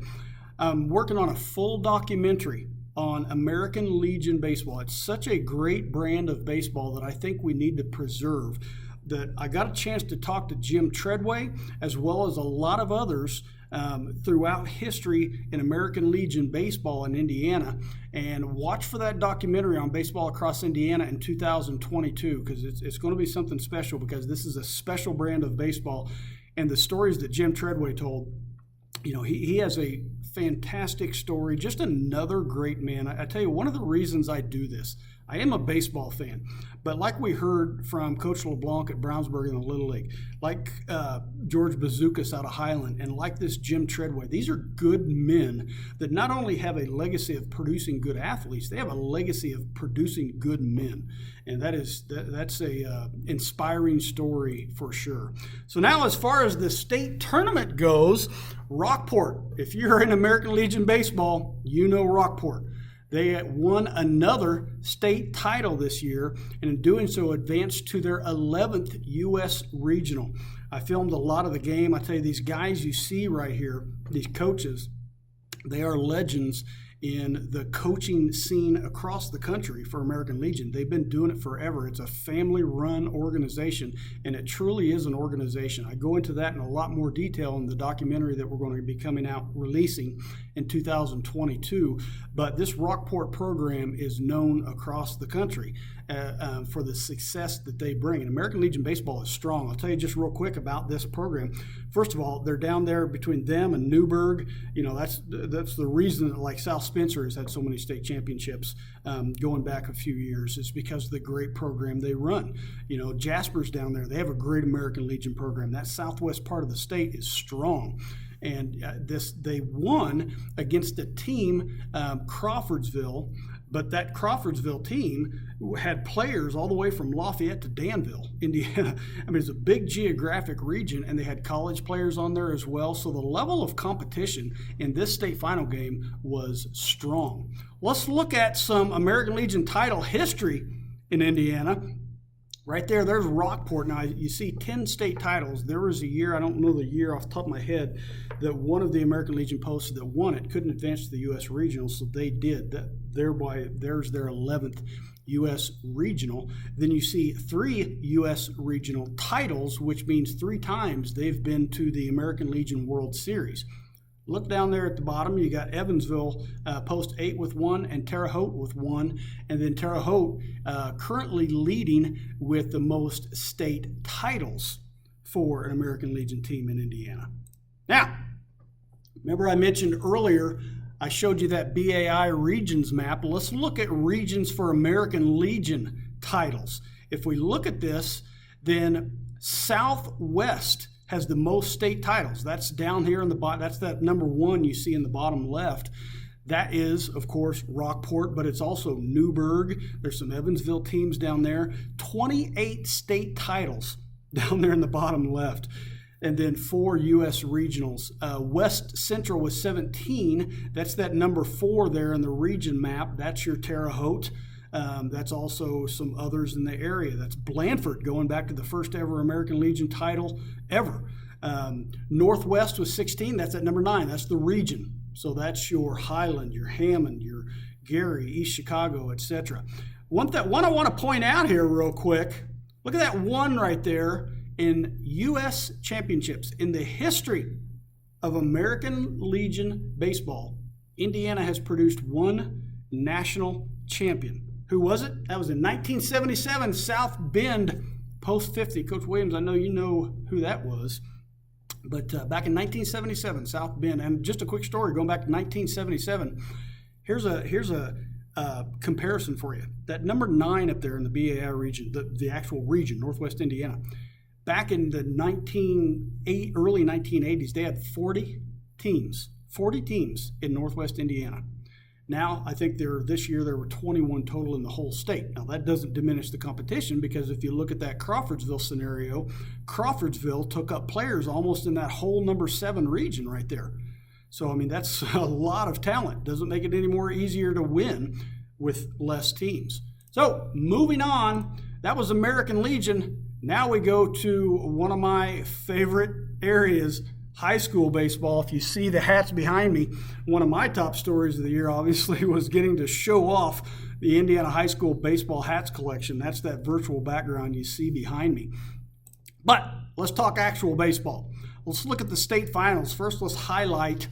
I'm working on a full documentary on American Legion baseball. It's such a great brand of baseball that I think we need to preserve, that I got a chance to talk to Jim Treadway as well as a lot of others throughout history in American Legion baseball in Indiana. And watch for that documentary on baseball across Indiana in 2022, because it's going to be something special, because this is a special brand of baseball. And the stories that Jim Treadway told, he has a fantastic story, just another great man. I tell you, one of the reasons I do this, I am a baseball fan, but like we heard from Coach LeBlanc at Brownsburg in the Little League, like George Bazookas out of Highland, and like this Jim Treadway, these are good men that not only have a legacy of producing good athletes, they have a legacy of producing good men. And that's a inspiring story for sure. So now, as far as the state tournament goes, Rockport, if you're in American Legion baseball, you know Rockport. They won another state title this year, and in doing so advanced to their 11th U.S. Regional. I filmed a lot of the game. I tell you, these guys you see right here, these coaches, they are legends in the coaching scene across the country for American Legion. They've been doing it forever. It's a family-run organization, and it truly is an organization. I go into that in a lot more detail in the documentary that we're going to be releasing in 2022. But this Rockport program is known across the country for the success that they bring. And American Legion Baseball is strong. I'll tell you just real quick about this program. First of all, they're down there between them and Newburgh. You know, that's the reason that, like, South Spencer has had so many state championships going back a few years. It's because of the great program they run. You know, Jasper's down there. They have a great American Legion program. That southwest part of the state is strong. And they won against a team, Crawfordsville, but that Crawfordsville team had players all the way from Lafayette to Danville, Indiana. I mean, it's a big geographic region, and they had college players on there as well. So the level of competition in this state final game was strong. Let's look at some American Legion title history in Indiana. Right there, there's Rockport. Now, you see 10 state titles. There was a year, I don't know the year off the top of my head, that one of the American Legion posts that won it couldn't advance to the U.S. Regional, so they did. Thereby, there's their 11th U.S. Regional. Then you see 3 U.S. Regional titles, which means 3 times they've been to the American Legion World Series. Look down there at the bottom, you got Evansville post 8 with 1 and Terre Haute with 1. And then Terre Haute currently leading with the most state titles for an American Legion team in Indiana. Now, remember I mentioned earlier, I showed you that BAI regions map. Let's look at regions for American Legion titles. If we look at this, then Southwest has the most state titles. That's down here in the bottom. That's that number 1 you see in the bottom left. That is, of course, Rockport, but it's also Newburgh. There's some Evansville teams down there. 28 state titles down there in the bottom left. And then 4 U.S. regionals. West Central was 17. That's that number 4 there in the region map. That's your Terre Haute. That's also some others in the area. That's Blandford, going back to the first ever American Legion title ever. Northwest was 16. That's at number 9. That's the region. So that's your Highland, your Hammond, your Gary, East Chicago, etc. One I want to point out here real quick. Look at that 1 right there in U.S. championships. In the history of American Legion baseball, Indiana has produced 1 national champion. Who was it? That was in 1977, South Bend, post 50. Coach Williams, I know you know who that was. But back in 1977, South Bend, and just a quick story going back to 1977. Here's a comparison for you. That number 9 up there in the BAI region, the actual region, Northwest Indiana. Back in the early 1980s, they had 40 teams in Northwest Indiana. Now, I think this year there were 21 total in the whole state. Now, that doesn't diminish the competition, because if you look at that Crawfordsville scenario, Crawfordsville took up players almost in that whole number 7 region right there. So, I mean, that's a lot of talent. Doesn't make it any more easier to win with less teams. So, moving on, that was American Legion. Now we go to one of my favorite areas, high school baseball. If you see the hats behind me, one of my top stories of the year obviously was getting to show off the Indiana high school baseball hats collection. That's that virtual background you see behind me. But let's talk actual baseball. Let's look at the state finals. First, let's highlight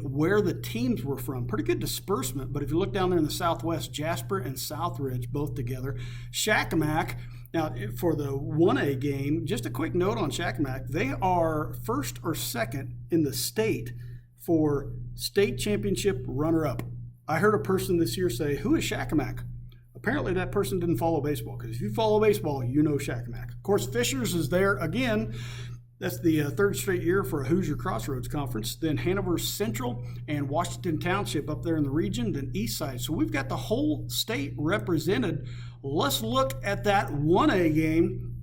where the teams were from. Pretty good disbursement, but if you look down there in the Southwest, Jasper and Southridge both together. Shakamak. Now, for the 1A game, just a quick note on Shakamak. They are first or second in the state for state championship runner-up. I heard a person this year say, who is Shakamak? Apparently that person didn't follow baseball, because if you follow baseball, you know Shakamak. Of course, Fishers is there again. That's the 3rd straight year for a Hoosier Crossroads Conference. Then Hanover Central and Washington Township up there in the region, then East Side. So we've got the whole state represented. Let's look at that 1A game.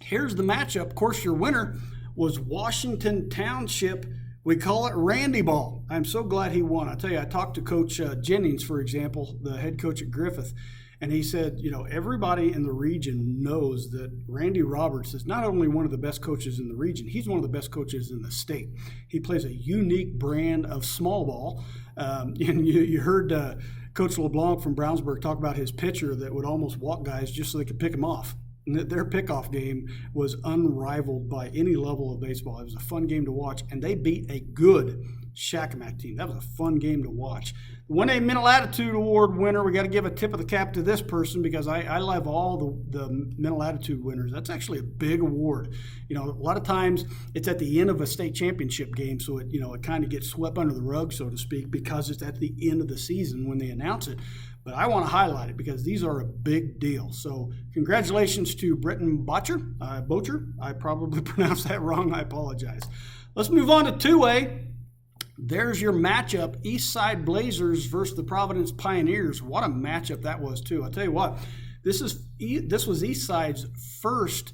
Here's the matchup. Of course, your winner was Washington Township We call it Randy Ball. I'm so glad he won. I tell you, I talked to Coach Jennings, for example, the head coach at Griffith, and he said, everybody in the region knows that Randy Roberts is not only one of the best coaches in the region, he's one of the best coaches in the state. He plays a unique brand of small ball. And you heard Coach LeBlanc from Brownsburg talk about his pitcher that would almost walk guys just so they could pick him off. Their pickoff game was unrivaled by any level of baseball. It was a fun game to watch, and they beat a good Shakamak team. That was a fun game to watch. The 1A Mental Attitude Award winner, we got to give a tip of the cap to this person because I love all the Mental Attitude winners. That's actually a big award. A lot of times it's at the end of a state championship game, so it kind of gets swept under the rug, so to speak, because it's at the end of the season when they announce it. But I want to highlight it because these are a big deal. So congratulations to Britton Bocher. I probably pronounced that wrong. I apologize. Let's move on to 2A. There's your matchup, Eastside Blazers versus the Providence Pioneers. What a matchup that was, too. I'll tell you what, this was Eastside's first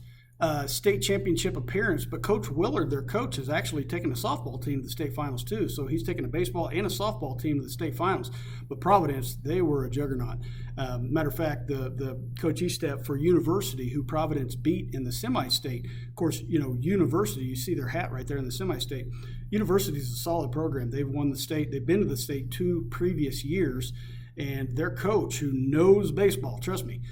state championship appearance, but Coach Willard, their coach, has actually taken a softball team to the state finals, too. So he's taken a baseball and a softball team to the state finals. But Providence, they were a juggernaut. Matter of fact, the Coach Estep for University, who Providence beat in the semi-state. Of course, University, you see their hat right there in the semi-state. University is a solid program. They've won the state. They've been to the state 2 previous years. And their coach, who knows baseball, trust me,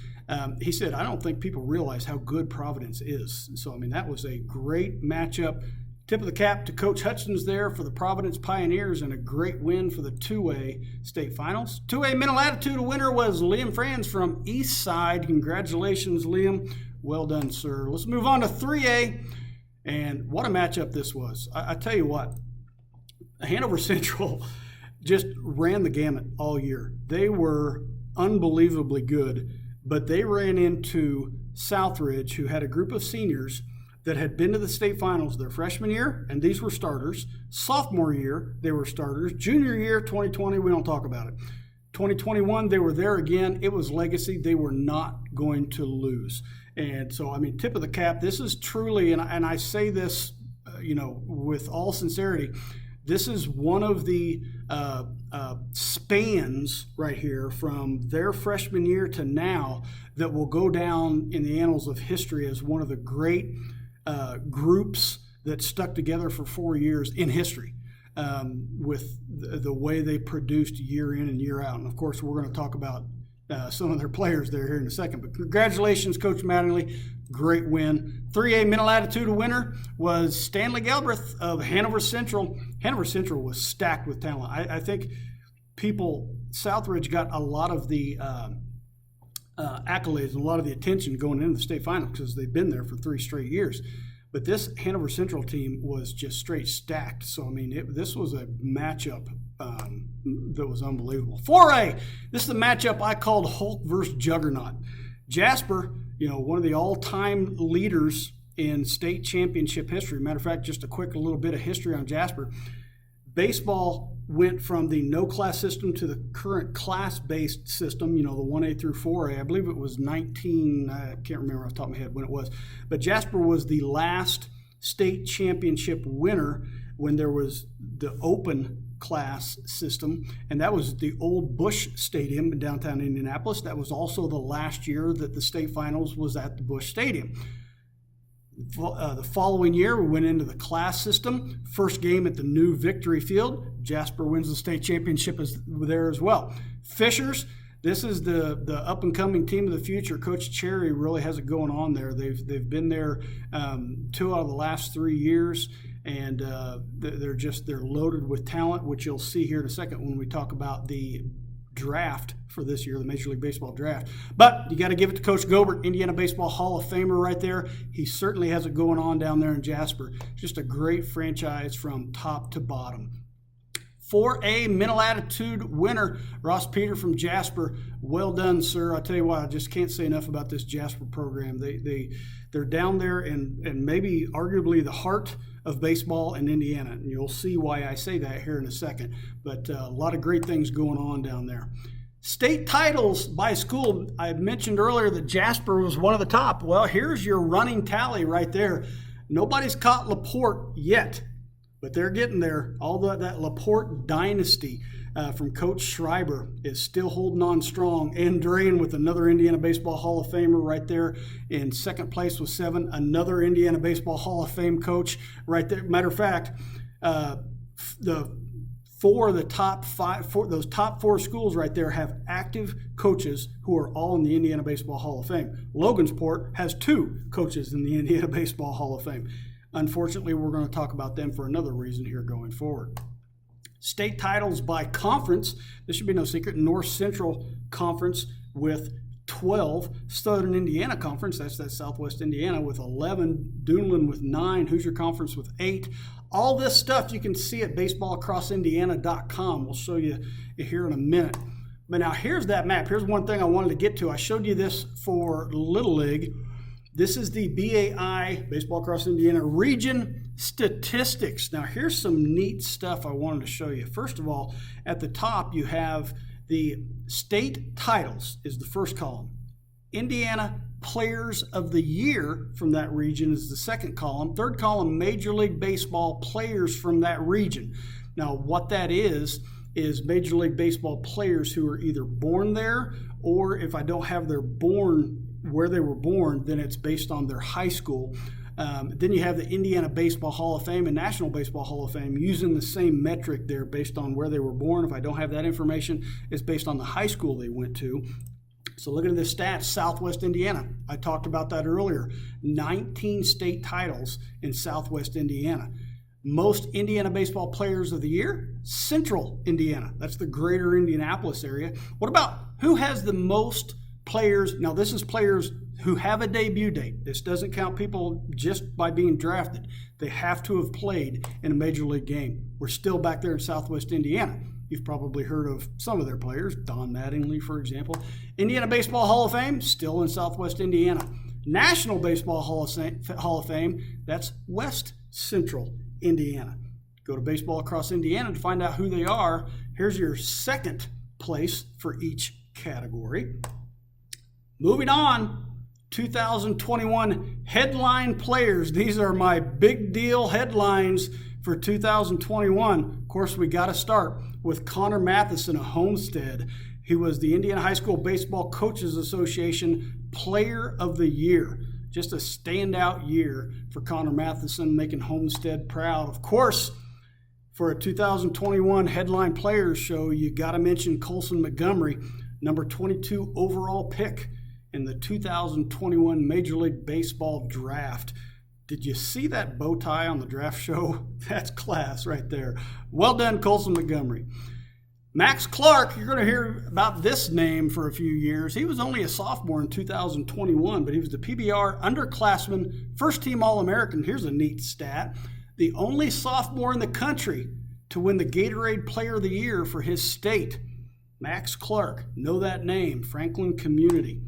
he said, I don't think people realize how good Providence is. So, that was a great matchup. Tip of the cap to Coach Hutchins there for the Providence Pioneers and a great win for the 2A state finals. 2A Mental Attitude winner was Liam Franz from Eastside. Congratulations, Liam. Well done, sir. Let's move on to 3A. And what a matchup this was. I tell you what, Hanover Central just ran the gamut all year. They were unbelievably good. But they ran into Southridge, who had a group of seniors that had been to the state finals their freshman year, and these were starters. Sophomore year, they were starters. Junior year, 2020, we don't talk about it. 2021, they were there again. It was legacy. They were not going to lose. And so, tip of the cap, this is truly, and I say this, with all sincerity, this is one of the spans right here from their freshman year to now that will go down in the annals of history as one of the great groups that stuck together for 4 years in history with the way they produced year in and year out. And, of course, we're going to talk about some of their players there here in a second. But congratulations, Coach Mattingly. Great win. 3A Mental Attitude winner was Stanley Galbraith of Hanover Central. Hanover Central was stacked with talent. I think Southridge got a lot of the accolades and a lot of the attention going into the state final because they've been there for 3 straight years. But this Hanover Central team was just straight stacked. So, this was a matchup that was unbelievable. 4A, this is the matchup I called Hulk versus Juggernaut. Jasper, one of the all-time leaders in state championship history. Matter of fact, just a quick little bit of history on Jasper. Baseball went from the no-class system to the current class-based system, the 1A through 4A. I believe it was I can't remember off the top of my head when it was. But Jasper was the last state championship winner when there was the open class system, and that was the old Busch Stadium in downtown Indianapolis. That was also the last year that the state finals was at the Busch Stadium. The following year, we went into the class system. First game at the new Victory Field. Jasper wins the state championship there as well. Fishers, this is the up-and-coming team of the future. Coach Cherry really has it going on there. They've been there 2 out of the last 3 years, and they're loaded with talent, which you'll see here in a second when we talk about the draft for this year, the Major League Baseball draft. But you got to give it to Coach Gobert, Indiana Baseball Hall of Famer right there. He certainly has it going on down there in Jasper. Just a great franchise from top to bottom. 4A Mental Attitude winner, Ross Peter from Jasper. Well done, sir. I'll tell you what, I just can't say enough about this Jasper program. They're down there and maybe arguably the heart of baseball in Indiana. And you'll see why I say that here in a second. But a lot of great things going on down there. State titles by school. I mentioned earlier that Jasper was one of the top. Well, here's your running tally right there. Nobody's caught LaPorte yet. but they're getting there. All that Laporte dynasty from Coach Schreiber is still holding on strong. Andrain with another Indiana Baseball Hall of Famer right there in second place with 7. Another Indiana Baseball Hall of Fame coach right there. Matter of fact, those top 4 schools right there have active coaches who are all in the Indiana Baseball Hall of Fame. Logansport has 2 coaches in the Indiana Baseball Hall of Fame. Unfortunately, we're going to talk about them for another reason here going forward. State titles by conference. This should be no secret. North Central Conference with 12. Southern Indiana Conference, that's Southwest Indiana, with 11. Duneland with 9. Hoosier Conference with 8. All this stuff you can see at baseballacrossindiana.com. We'll show you here in a minute. But now here's that map. Here's one thing I wanted to get to. I showed you this for Little League. This is the BAI, Baseball Across Indiana, region statistics. Now here's some neat stuff I wanted to show you. First of all, at the top you have the state titles is the first column. Indiana Players of the Year from that region is the second column. Third column, Major League Baseball players from that region. Now what that is Major League Baseball players who are either born there, or if I don't have their where they were born, then it's based on their high school. Then you have the Indiana Baseball Hall of Fame and National Baseball Hall of Fame using the same metric there based on where they were born. If I don't have that information, it's based on the high school they went to. So looking at the stats, Southwest Indiana, I talked about that earlier. 19 state titles in Southwest Indiana. Most Indiana Baseball Players of the Year, Central Indiana. That's the greater Indianapolis area. What about who has the most players? Now this is players who have a debut date. This doesn't count people just by being drafted. They have to have played in a major league game. We're still back there in Southwest Indiana. You've probably heard of some of their players, Don Mattingly, for example. Indiana Baseball Hall of Fame, still in Southwest Indiana. National Baseball Hall of Fame, that's West Central Indiana. Go to Baseball Across Indiana to find out who they are. Here's your second place for each category. Moving on, 2021 headline players. These are my big deal headlines for 2021. Of course, we got to start with Connor Matheson of Homestead. He was the Indiana High School Baseball Coaches Association Player of the Year. Just a standout year for Connor Matheson, making Homestead proud. Of course, for a 2021 headline players show, you got to mention Colson Montgomery, number 22 overall pick in the 2021 Major League Baseball draft. Did you see that bow tie on the draft show? That's class right there. Well done, Colson Montgomery. Max Clark, you're going to hear about this name for a few years. He was only a sophomore in 2021, but he was the PBR underclassman, first-team All-American. Here's a neat stat. The only sophomore in the country to win the Gatorade Player of the Year for his state. Max Clark, know that name, Franklin Community.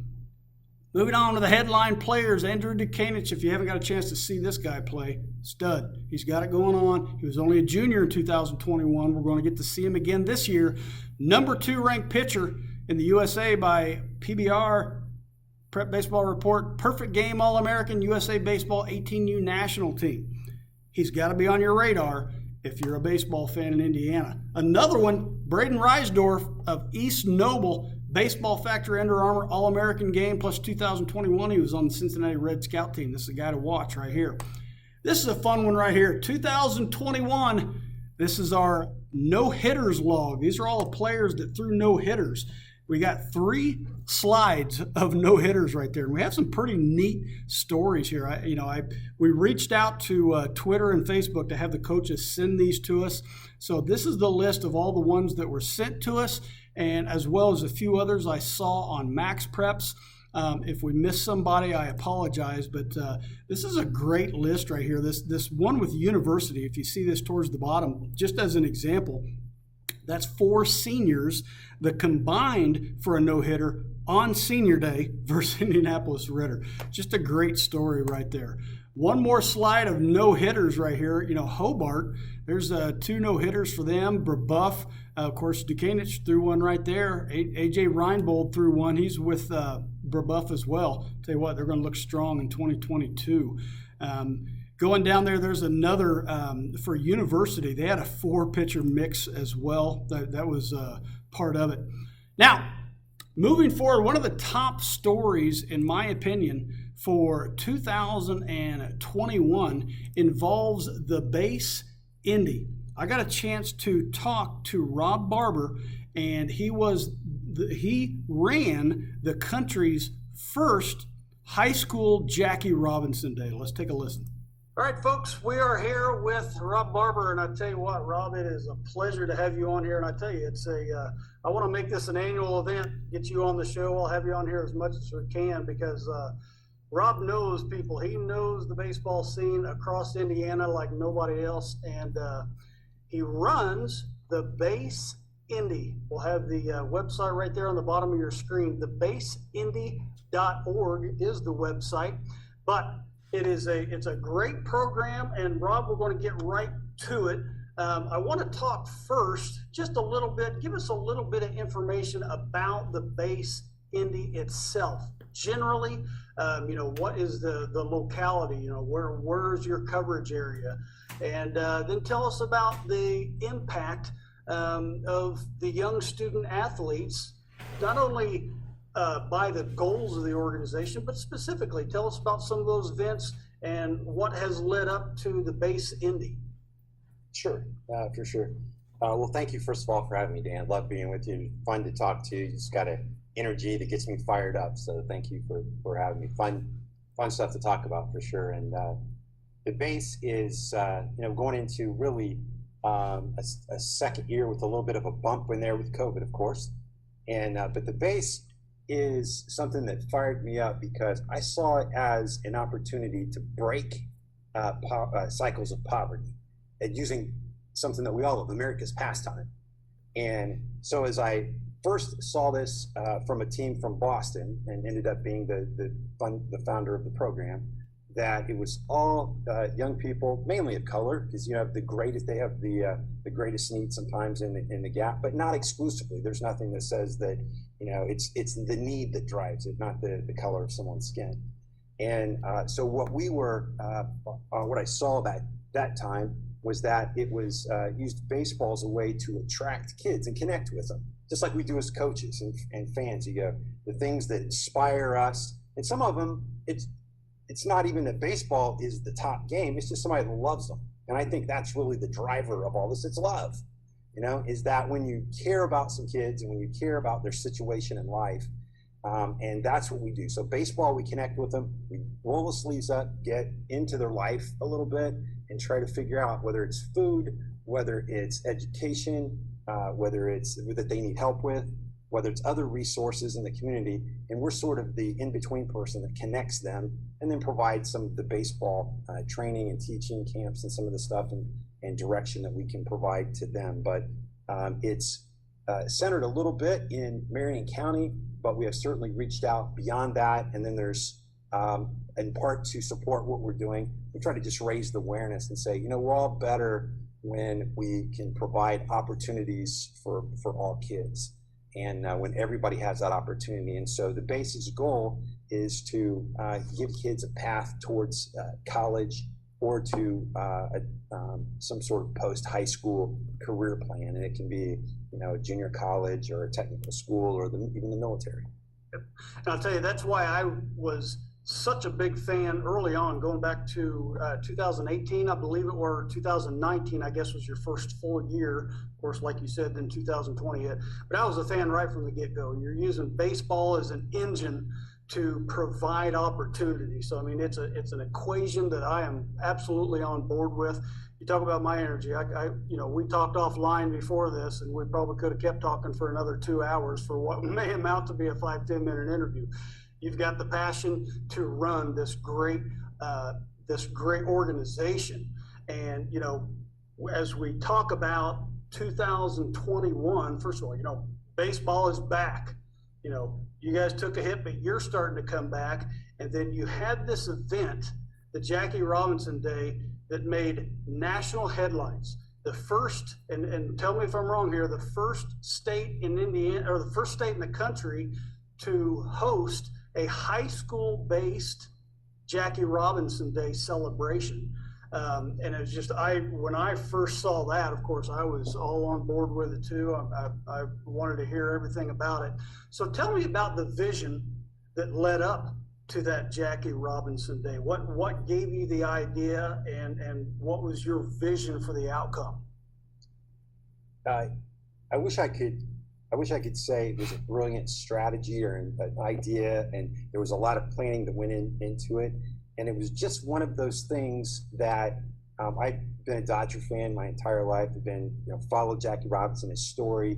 Moving on to the headline players, Andrew Dukanich. If you haven't got a chance to see this guy play, stud. He's got it going on. He was only a junior in 2021. We're going to get to see him again this year. Number 2 ranked pitcher in the USA by PBR, Prep Baseball Report. Perfect game All-American USA Baseball 18U national team. He's got to be on your radar if you're a baseball fan in Indiana. Another one, Braden Reisdorf of East Noble. Baseball Factory Under Armour All-American game plus 2021. He was on the Cincinnati Red Scout team. This is a guy to watch right here. This is a fun one right here. 2021, this is our no-hitters log. These are all the players that threw no-hitters. We got 3 slides of no-hitters right there. And we have some pretty neat stories here. We reached out to Twitter and Facebook to have the coaches send these to us. So this is the list of all the ones that were sent to us, and as well as a few others I saw on Max Preps. If we missed somebody, I apologize, but this is a great list right here. This one with University, if you see this towards the bottom, just as an example, that's 4 seniors that combined for a no-hitter on senior day versus Indianapolis Ritter. Just a great story right there. One more slide of no-hitters right here. Hobart, there's 2 no-hitters for them. Brebuff, of course, Dukanich threw one right there. A.J. Reinbold threw one. He's with Brebuff as well. Tell you what, they're going to look strong in 2022. Go Going down there, there's another for university. They had a 4-pitcher mix as well. That was part of it. Now, moving forward, one of the top stories, in my opinion, for 2021 involves the BaseIndy. I got a chance to talk to Rob Barber, and he ran the country's first high school Jackie Robinson Day. Let's take a listen. All right, folks, we are here with Rob Barber, and I tell you what, Rob, it is a pleasure to have you on here. And I tell you, I want to make this an annual event, get you on the show. I'll have you on here as much as we can because Rob knows people. He knows the baseball scene across Indiana like nobody else, and he runs the BaseIndy. We'll have the website right there on the bottom of your screen. TheBaseIndy.org is the website, but it's a great program, and Rob, we're going to get right to it. I want to talk first just a little bit, give us a little bit of information about the BaseIndy itself. Generally, what is the locality, where's your coverage area? And then tell us about the impact of the young student athletes, not only by the goals of the organization, but specifically tell us about some of those events and what has led up to the BaseIndy. Sure, for sure. Well, thank you first of all for having me, Dan. Love being with you. Fun to talk to. You just got an energy that gets me fired up. So thank you for having me. Fun stuff to talk about for sure. And the base is going into really a second year with a little bit of a bump in there with COVID, of course. And but the base is something that fired me up because I saw it as an opportunity to break cycles of poverty and using something that we all love, America's pastime. And so as I first saw this from a team from Boston and ended up being the founder of the program, that it was all young people, mainly of color, because they have the greatest need sometimes in the gap, but not exclusively. There's nothing that says that it's the need that drives it, not the color of someone's skin. And so what I saw that time was that it was used baseball as a way to attract kids and connect with them, just like we do as coaches and fans. You go, the things that inspire us, and some of them, it's not even that baseball is the top game, it's just somebody that loves them. And I think that's really the driver of all this. It's love, is that when you care about some kids and when you care about their situation in life, and that's what we do. So baseball, we connect with them, we roll the sleeves up, get into their life a little bit, and try to figure out whether it's food, whether it's education, whether it's that they need help with, whether it's other resources in the community. And we're sort of the in-between person that connects them and then provides some of the baseball training and teaching camps and some of the stuff and direction that we can provide to them. But it's centered a little bit in Marion County, but we have certainly reached out beyond that. And then there's, in part to support what we're doing, we try to just raise the awareness and say, we're all better when we can provide opportunities for all kids. And when everybody has that opportunity. And so the base's goal is to give kids a path towards college or to some sort of post-high school career plan. And it can be, a junior college or a technical school or even the military. And I'll tell you, that's why I was such a big fan early on, going back to 2018, I believe it, or 2019, I guess, was your first full year. Of course, like you said, then 2020 hit. But I was a fan right from the get-go. You're using baseball as an engine to provide opportunity. So, I mean, it's an equation that I am absolutely on board with. You talk about my energy. We talked offline before this, and we probably could have kept talking for another 2 hours for what may amount to be a 5-10 minute interview. You've got the passion to run this great organization. And, as we talk about 2021, first of all, baseball is back. You guys took a hit, but you're starting to come back. And then you had this event, the Jackie Robinson Day, that made national headlines. The first, and tell me if I'm wrong here, the first state in Indiana, or the first state in the country to host a high school-based Jackie Robinson Day celebration. And it was just, when I first saw that, of course, I was all on board with it too. I wanted to hear everything about it. So tell me about the vision that led up to that Jackie Robinson Day. What gave you the idea, and what was your vision for the outcome? I wish I could say it was a brilliant strategy or an idea, and there was a lot of planning that went into it. And it was just one of those things that I've been a Dodger fan my entire life. I've been, followed Jackie Robinson, his story.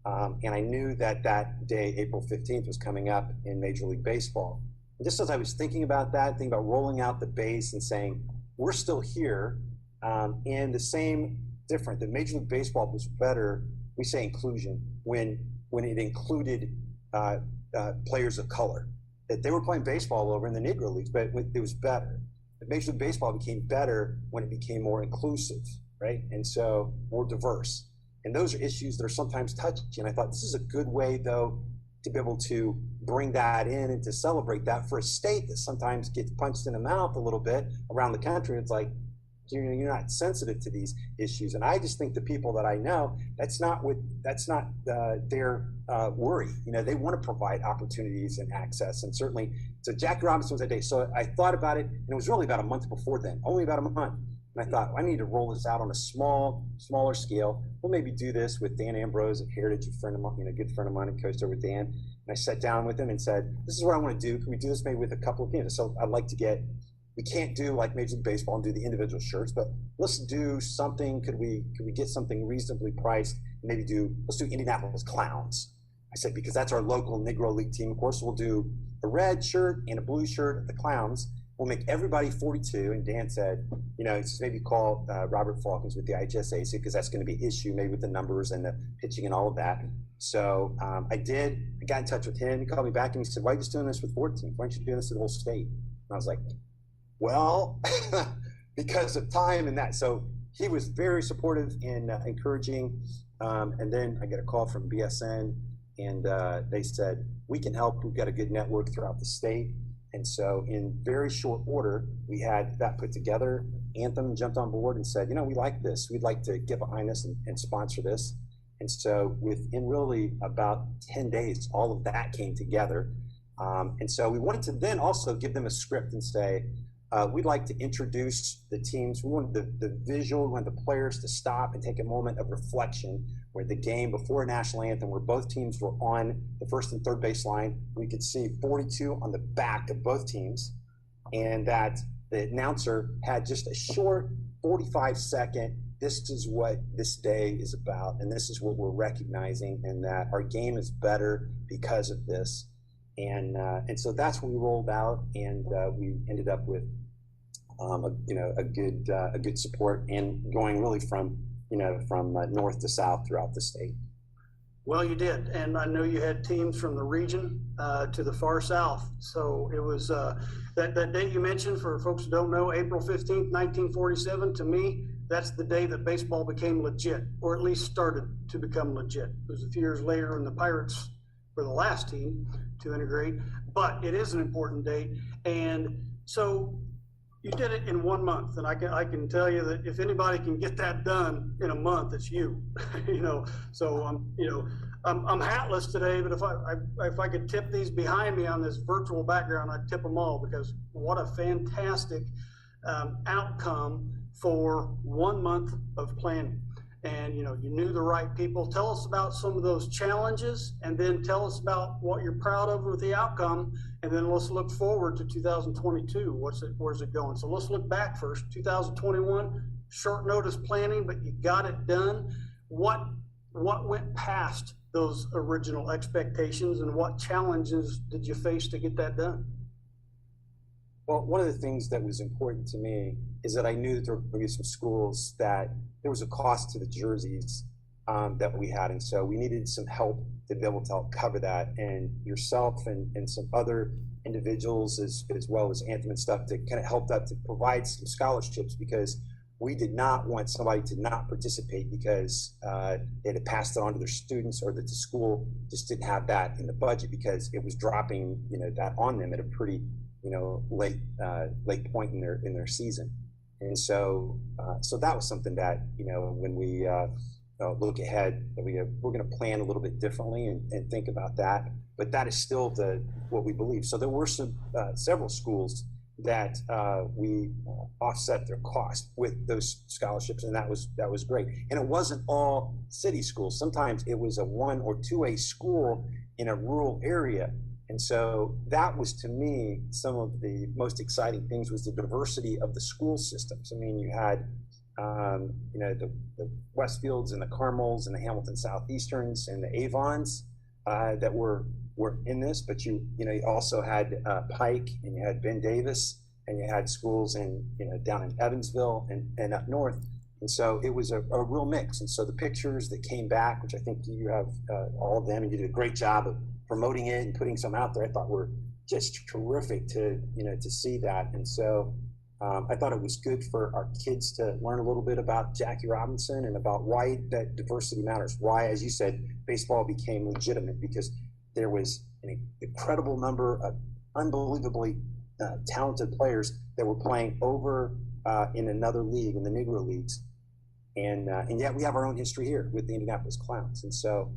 And I knew that day, April 15th, was coming up in Major League Baseball. And just as I was thinking about that, thinking about rolling out the base and saying, we're still here, and the same different, that Major League Baseball was better, we say inclusion, when it included players of color. That they were playing baseball over in the Negro Leagues, but it was better. But Major League Baseball became better when it became more inclusive, right? And so more diverse. And those are issues that are sometimes touchy. And I thought this is a good way, though, to be able to bring that in and to celebrate that for a state that sometimes gets punched in the mouth a little bit around the country. It's like, you're not sensitive to these issues. And I just think the people that I know, that's not their worry. They want to provide opportunities and access. And certainly, so Jackie Robinson was that day. So I thought about it, and it was really about a month before then, only about a month. And I thought, I need to roll this out on a smaller scale. We'll maybe do this with Dan Ambrose at Heritage, a friend of mine, a good friend of mine who coached over with Dan. And I sat down with him and said, this is what I want to do. Can we do this maybe with a couple of games? So I'd like to we can't do like Major League Baseball and do the individual shirts, but let's do something. Could we get something reasonably priced? Let's do Indianapolis Clowns. I said, because that's our local Negro League team. Of course, we'll do a red shirt and a blue shirt at the Clowns. We'll make everybody 42. And Dan said, just maybe call Robert Falcons with the IHSA, because that's going to be an issue maybe with the numbers and the pitching and all of that. So I got in touch with him. He called me back and he said, why are you just doing this with 14? Why aren't you doing this with the whole state? And I was like, well, because of time and that. So he was very supportive and encouraging. And then I get a call from BSN, and they said, we can help. We've got a good network throughout the state. And so in very short order, we had that put together. Anthem jumped on board and said, we like this. We'd like to get behind this and sponsor this. And so within really about 10 days, all of that came together. And so we wanted to then also give them a script and say, we'd like to introduce the teams. We wanted the visual, we wanted the players to stop and take a moment of reflection where the game before a national anthem, where both teams were on the first and third baseline. We could see 42 on the back of both teams, and that the announcer had just a short 45-second, this is what this day is about, and this is what we're recognizing, and that our game is better because of this. And so that's when we rolled out, and we ended up with a good support, and going really from north to south throughout the state. Well, you did, and I know you had teams from the region to the far south. So it was that date you mentioned, for folks who don't know, April 15th, 1947. To me, that's the day that baseball became legit, or at least started to become legit. It was a few years later, and the Pirates were the last team to integrate, but it is an important date. And so you did it in 1 month, and I can tell you that if anybody can get that done in a month, it's you. So I'm hatless today, but if I could tip these behind me on this virtual background, I'd tip them all, because what a fantastic outcome for 1 month of planning. And you knew the right people. Tell us about some of those challenges, and then tell us about what you're proud of with the outcome, and then let's look forward to 2022. Where's it going? So let's look back first. 2021, short notice planning, but you got it done. What went past those original expectations, and what challenges did you face to get that done? Well, one of the things that was important to me is that I knew that there were going to be some schools that there was a cost to the jerseys that we had. And so we needed some help to be able to help cover that. And yourself and some other individuals, as well as Anthem and stuff, to kind of help that, to provide some scholarships, because we did not want somebody to not participate because they had passed it on to their students, or that the school just didn't have that in the budget, because it was dropping that on them at a pretty late point in their season. And so that was something that, when we look ahead, we're going to plan a little bit differently and think about that. But that is still what we believe. So there were several schools that we offset their cost with those scholarships, and that was great. And it wasn't all city schools. Sometimes it was a 1 or 2A school in a rural area. And so that was, to me, some of the most exciting things was the diversity of the school systems. I mean, you had, the Westfields and the Carmels and the Hamilton Southeasterns and the Avons that were in this, but you also had Pike, and you had Ben Davis, and you had schools down in Evansville and up north. And so it was a real mix. And so the pictures that came back, which I think you have all of them, and you did a great job of promoting it and putting some out there, I thought were just terrific to see that. And so I thought it was good for our kids to learn a little bit about Jackie Robinson and about why that diversity matters. Why, as you said, baseball became legitimate, because there was an incredible number of unbelievably talented players that were playing over in another league, in the Negro Leagues. And yet we have our own history here with the Indianapolis Clowns. And so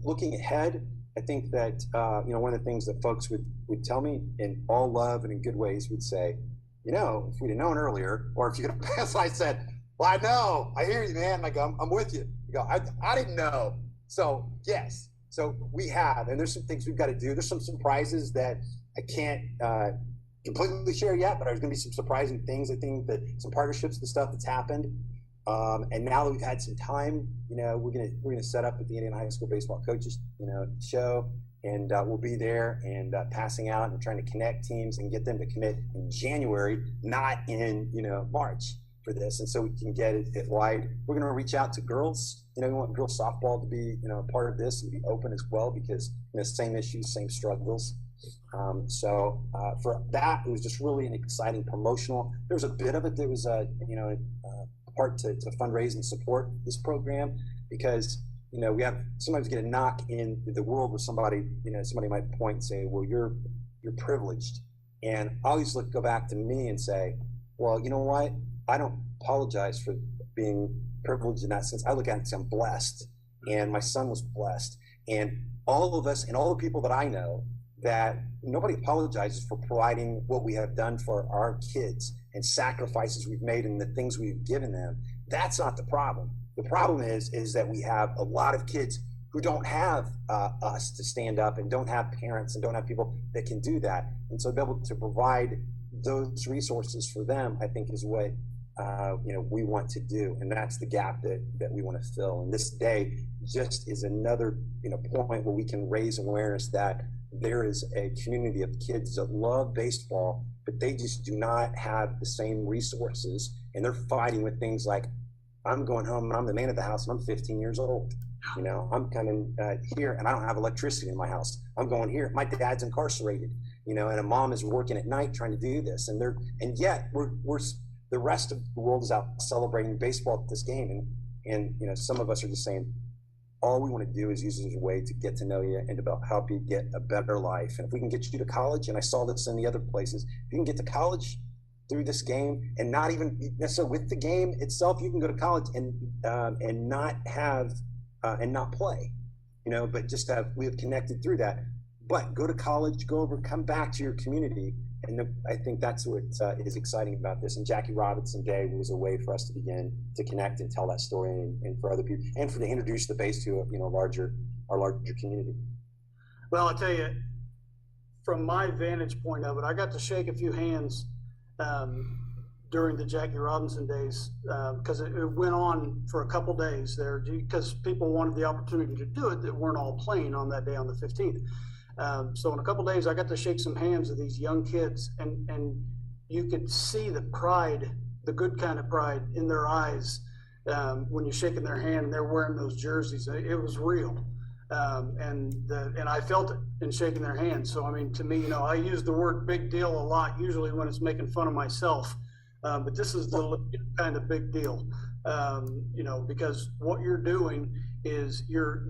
looking ahead, I think that, one of the things that folks would tell me in all love and in good ways would say, if we'd have known earlier, or if you could have passed, I said, well, I know, I hear you, man. Like, I'm with you. You go, I didn't know. So yes, so we have, and there's some things we've got to do. There's some surprises that I can't completely share yet, but there's going to be some surprising things. I think that some partnerships, the stuff that's happened. And now that we've had some time, we're gonna set up at the Indiana High School Baseball Coaches, show, and we'll be there and passing out and trying to connect teams and get them to commit in January, not in March for this. And so we can get it wide. We're gonna reach out to girls. We want girls softball to be a part of this and be open as well, because same issues, same struggles. So for that, it was just really an exciting promotional. There was a bit of it that was part to fundraise and support this program, because we sometimes get a knock in the world where somebody might point and say, well, you're privileged. And I always go back to me and say, well, you know what? I don't apologize for being privileged in that sense. I look at it and say I'm blessed, and my son was blessed, and all of us and all the people that I know, that nobody apologizes for providing what we have done for our kids and sacrifices we've made and the things we've given them. That's not the problem. The problem is that we have a lot of kids who don't have us to stand up, and don't have parents, and don't have people that can do that. And so to be able to provide those resources for them, I think, is what we want to do, and that's the gap that we want to fill. And this day just is another point where we can raise awareness that there is a community of kids that love baseball, but they just do not have the same resources, and they're fighting with things like, I'm going home and I'm the man of the house and I'm 15 years old. I'm coming here and I don't have electricity in my house. I'm going here. My dad's incarcerated, and a mom is working at night trying to do this, and yet we're the rest of the world is out celebrating baseball at this game, and some of us are just saying, all we want to do is use it as a way to get to know you and to help you get a better life. And if we can get you to college, and I saw this in the other places, if you can get to college through this game, and not even necessarily with the game itself, you can go to college and not have and not play, but just we have connected through that. But go to college, come back to your community, and I think that's what is exciting about this. And Jackie Robinson Day was a way for us to begin to connect and tell that story, and for other people, and to introduce the base to our larger community. Well, I tell you, from my vantage point of it, I got to shake a few hands during the Jackie Robinson days, because it went on for a couple days there, because people wanted the opportunity to do it that weren't all playing on that day on the 15th. So in a couple days, I got to shake some hands with these young kids, and you could see the pride, the good kind of pride in their eyes when you're shaking their hand and they're wearing those jerseys. It was real. And I felt it in shaking their hands. So, I mean, to me, I use the word big deal a lot, usually when it's making fun of myself. But this is the kind of big deal, because what you're doing is you're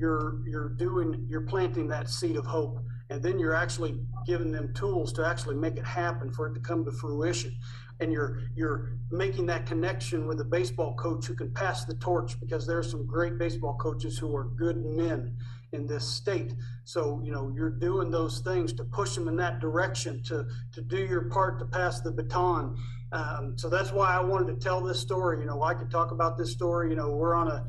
planting that seed of hope, and then you're actually giving them tools to actually make it happen, for it to come to fruition. And you're making that connection with a baseball coach who can pass the torch, because there are some great baseball coaches who are good men in this state. So, you're doing those things to push them in that direction, to do your part to pass the baton. So that's why I wanted to tell this story. I could talk about this story. We're on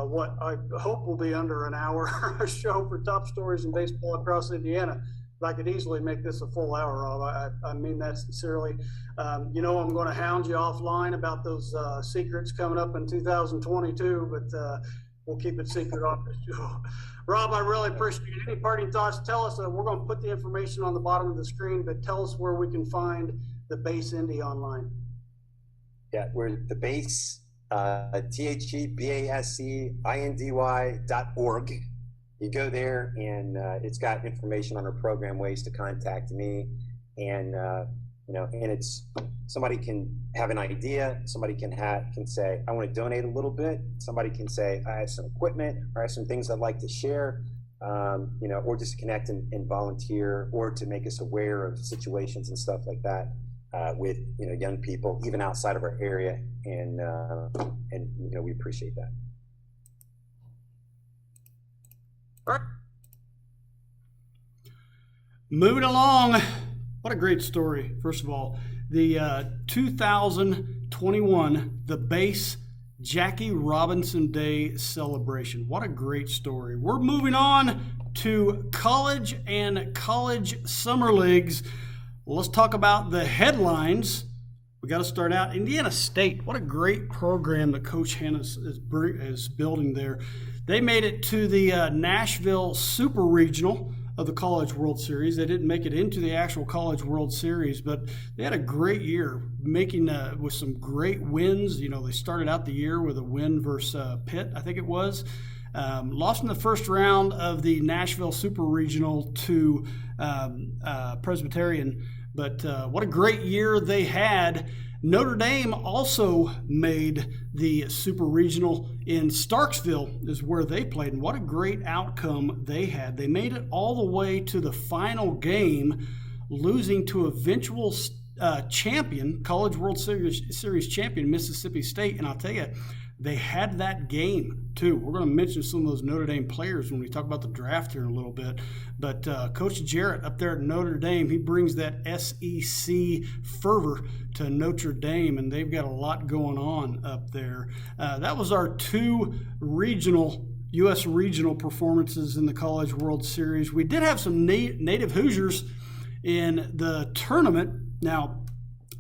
what I hope will be under an hour show for top stories in baseball across Indiana. But I could easily make this a full hour, Rob. I mean that sincerely. I'm going to hound you offline about those secrets coming up in 2022, but we'll keep it secret off the show. Rob, I really appreciate it. Any parting thoughts? Tell us. We're going to put the information on the bottom of the screen, but tell us where we can find the BaseIndy online. Yeah, we're the Base, TheBaseIndy.org. You go there, and it's got information on our program, ways to contact me, and and it's, somebody can have an idea, somebody can say, I want to donate a little bit, somebody can say, I have some equipment, or I have some things I'd like to share, or just connect and volunteer, or to make us aware of situations and stuff like that with young people, even outside of our area, and we appreciate that. All right. Moving along. What a great story. First of all, the 2021, the Base Jackie Robinson Day celebration. What a great story. We're moving on to college and college summer leagues. Let's talk about the headlines. We got to start out Indiana State. What a great program that Coach Hanna is building there. They made it to the Nashville Super Regional of the College World Series. They didn't make it into the actual College World Series, but they had a great year, making with some great wins. They started out the year with a win versus Pitt, I think it was. Lost in the first round of the Nashville Super Regional to Presbyterian, but what a great year they had. Notre Dame also made the Super Regional in Starksville, is where they played, and what a great outcome they had. They made it all the way to the final game, losing to eventual champion, College World Series champion, Mississippi State, and I'll tell you, they had that game too. We're going to mention some of those Notre Dame players when we talk about the draft here in a little bit. But Coach Jarrett up there at Notre Dame, he brings that SEC fervor to Notre Dame, and they've got a lot going on up there. That was our two U.S. regional performances in the College World Series. We did have some native Hoosiers in the tournament. Now,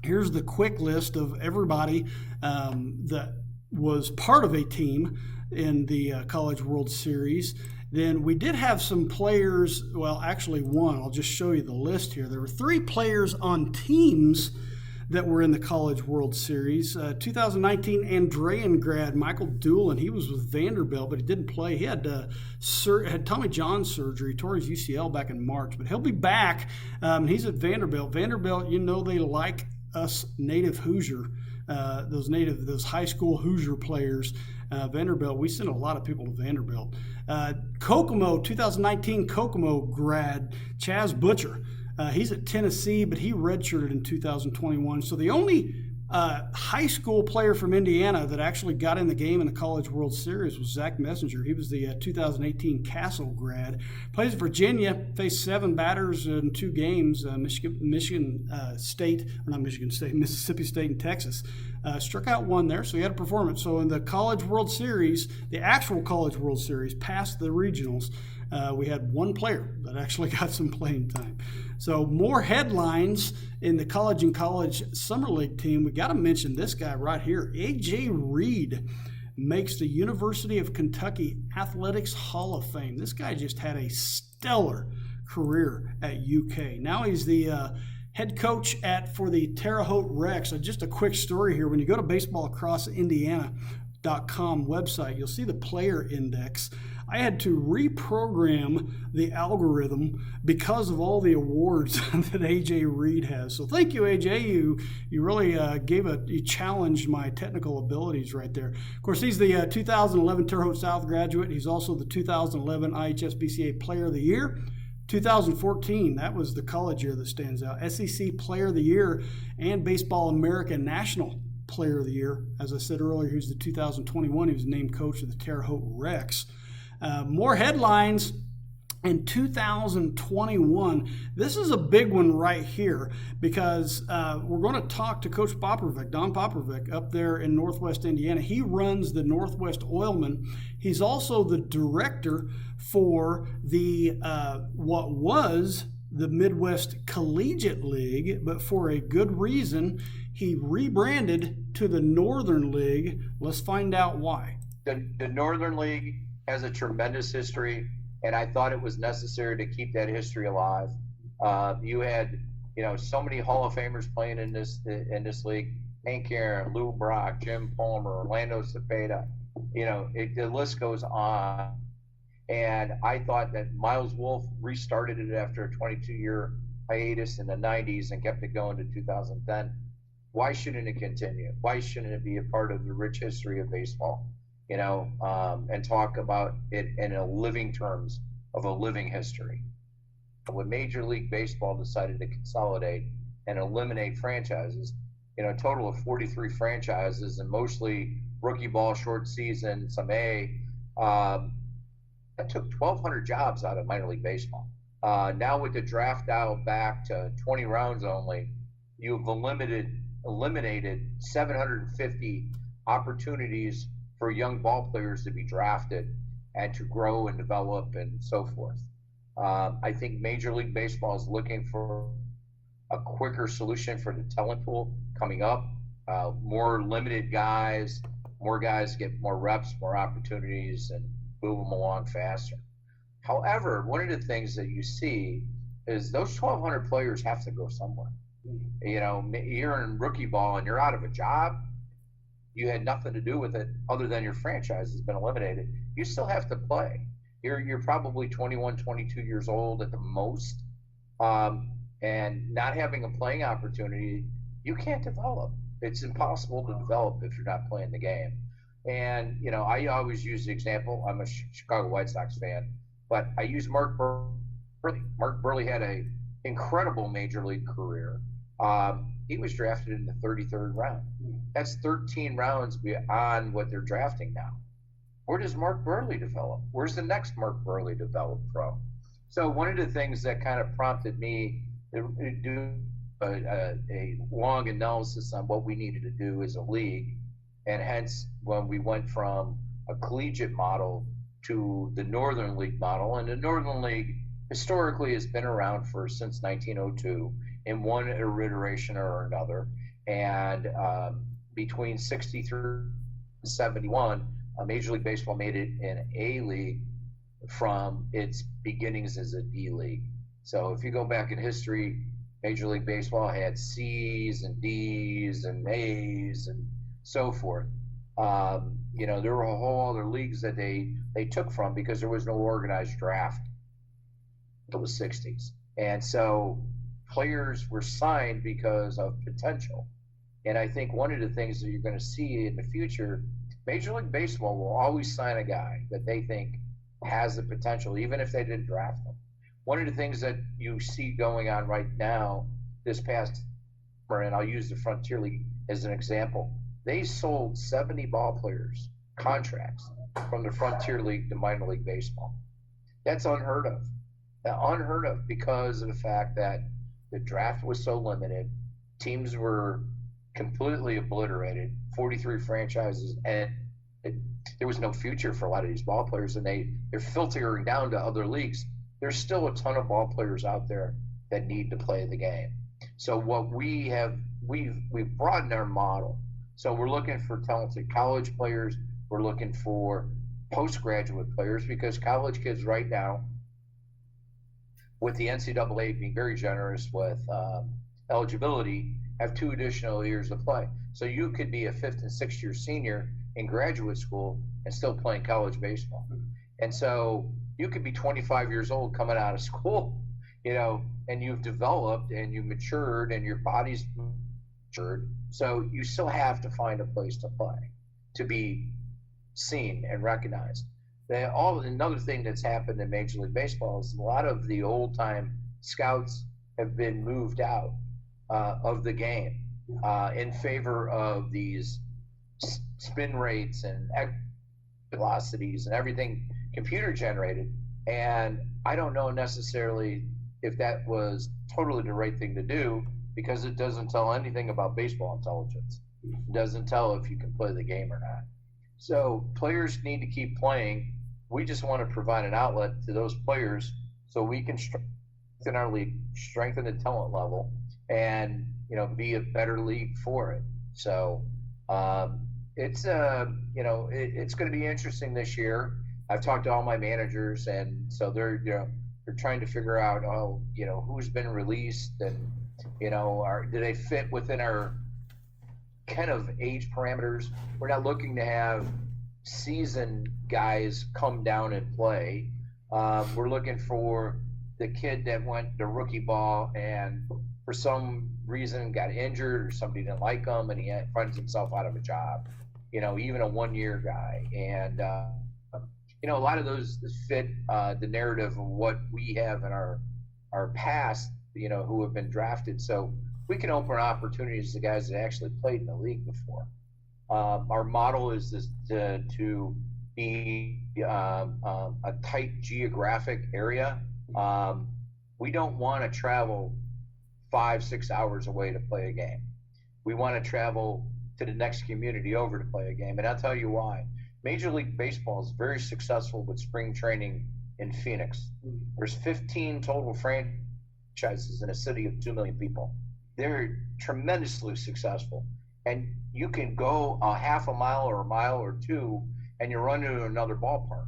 here's the quick list of everybody that was part of a team in the College World Series. Then we did have some players, well, actually one. I'll just show you the list here. There were 3 players on teams that were in the College World Series. 2019 Andrean grad Michael Doolin, he was with Vanderbilt, but he didn't play. He had Tommy John surgery, tore his UCL back in March, but he'll be back. He's at Vanderbilt. Vanderbilt, they like us native Hoosier, those high school Hoosier players. Vanderbilt, we send a lot of people to Vanderbilt. Kokomo, 2019 Kokomo grad Chaz Butcher. He's at Tennessee, but he redshirted in 2021. So the only high school player from Indiana that actually got in the game in the College World Series was Zach Messenger. He was the 2018 Castle grad. Plays at Virginia, faced 7 batters in 2 games, Mississippi State, and Texas. Struck out 1 there, so he had a performance. So in the College World Series, the actual College World Series, past the regionals, we had 1 player that actually got some playing time. So more headlines in the college and college summer league team. We got to mention this guy right here. A.J. Reed makes the University of Kentucky Athletics Hall of Fame. This guy just had a stellar career at UK. Now he's the head coach for the Terre Haute Rex. So just a quick story here. When you go to baseballacrossindiana.com website, you'll see the player index. I had to reprogram the algorithm because of all the awards that AJ Reed has. So thank you, AJ. You really you challenged my technical abilities right there. Of course, he's the 2011 Terre Haute South graduate. He's also the 2011 IHSBCA Player of the Year. 2014, that was the college year that stands out. SEC Player of the Year and Baseball America National Player of the Year. As I said earlier, he was the 2021. He was named coach of the Terre Haute Rex. More headlines in 2021. This is a big one right here because we're going to talk to Coach Popravak, Don Popravak, up there in Northwest Indiana. He runs the Northwest Oilmen. He's also the director for the what was the Midwest Collegiate League, but for a good reason, he rebranded to the Northern League. Let's find out why. The Northern League has a tremendous history, and I thought it was necessary to keep that history alive. You had, so many Hall of Famers playing in this league: Hank Aaron, Lou Brock, Jim Palmer, Orlando Cepeda. The list goes on. And I thought that Miles Wolff restarted it after a 22-year hiatus in the 90s and kept it going to 2010. Why shouldn't it continue? Why shouldn't it be a part of the rich history of baseball? And talk about it in a living terms of a living history. When Major League Baseball decided to consolidate and eliminate franchises, a total of 43 franchises and mostly rookie ball, short season, some A, that took 1,200 jobs out of minor league baseball. Now with the draft dialed back to 20 rounds only, you've eliminated 750 opportunities for young ball players to be drafted and to grow and develop and so forth. I think Major League Baseball is looking for a quicker solution for the talent pool coming up. More limited guys, more guys get more reps, more opportunities, and move them along faster. However, one of the things that you see is those 1,200 players have to go somewhere. You're in rookie ball and you're out of a job. You had nothing to do with it other than your franchise has been eliminated. You still have to play. You're probably 21, 22 years old at the most. And not having a playing opportunity, you can't develop. It's impossible to develop if you're not playing the game. And, I always use the example, I'm a Chicago White Sox fan, but I use Mark Burley. Mark Burley had an incredible major league career. He was drafted in the 33rd round. That's 13 rounds beyond what they're drafting now. Where does Mark Burley develop? Where's the next Mark Burley develop from? So one of the things that kind of prompted me to do a long analysis on what we needed to do as a league, and hence when we went from a collegiate model to the Northern League model, and the Northern League historically has been around since 1902 in one iteration or another, and between 63 and 71, Major League Baseball made it an A league from its beginnings as a D league. So if you go back in history, Major League Baseball had C's and D's and A's and so forth. There were a whole other leagues that they took from because there was no organized draft until the 60s. And so players were signed because of potential. And I think one of the things that you're going to see in the future, Major League Baseball will always sign a guy that they think has the potential, even if they didn't draft him. One of the things that you see going on right now, this past summer, and I'll use the Frontier League as an example, they sold 70 ball players contracts from the Frontier League to minor league baseball. That's unheard of. Unheard of because of the fact that the draft was so limited, teams were completely obliterated, 43 franchises, and there was no future for a lot of these ball players, and they're filtering down to other leagues. There's still a ton of ball players out there that need to play the game. So what we've broadened our model. So we're looking for talented college players. We're looking for postgraduate players because college kids right now, with the NCAA being very generous with eligibility, have 2 additional years to play. So you could be a 5th and 6th year senior in graduate school and still playing college baseball. And so you could be 25 years old coming out of school, and you've developed and you've matured and your body's matured. So you still have to find a place to play, to be seen and recognized. Another thing that's happened in Major League Baseball is a lot of the old time scouts have been moved out of the game in favor of these spin rates and velocities and everything computer generated. And I don't know necessarily if that was totally the right thing to do, because it doesn't tell anything about baseball intelligence. It doesn't tell if you can play the game or not. So players need to keep playing. We just want to provide an outlet to those players so we can strengthen our league, strengthen the talent level, and be a better league for it. So it's going to be interesting this year. I've talked to all my managers, and so they're trying to figure out who's been released, and do they fit within our kind of age parameters. We're not looking to have seasoned guys come down and play. We're looking for the kid that went to rookie ball and for some reason got injured or somebody didn't like him and he finds himself out of a job, even a 1-year guy. And, a lot of those fit the narrative of what we have in our past, who have been drafted. So we can open opportunities to guys that actually played in the league before. Our model is to be a tight geographic area. We don't want to travel 5-6 hours away to play a game. We want to travel to the next community over to play a game. And I'll tell you why. Major League Baseball is very successful with spring training in Phoenix. There's 15 total franchises in a city of 2 million people. They're tremendously successful. And you can go a half a mile or a mile or two and you run into another ballpark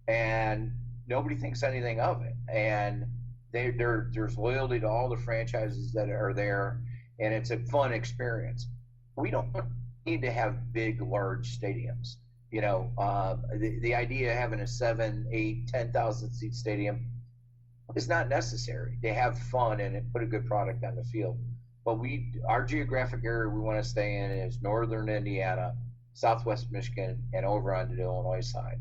and nobody thinks anything of it. And there's loyalty to all the franchises that are there, and it's a fun experience. We don't need to have big, large stadiums. The idea of having a 7, 8, 10,000 seat stadium is not necessary. They have fun and put a good product on the field. But our geographic area we want to stay in is northern Indiana, southwest Michigan, and over onto the Illinois side.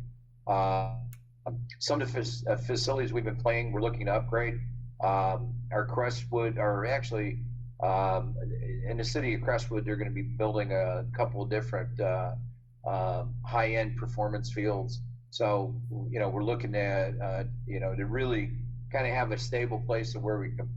Some of the facilities we've been playing, we're looking to upgrade. Our Crestwood, or actually in the city of Crestwood, they're going to be building a couple of different high-end performance fields. So, we're looking at, to really kind of have a stable place of where we can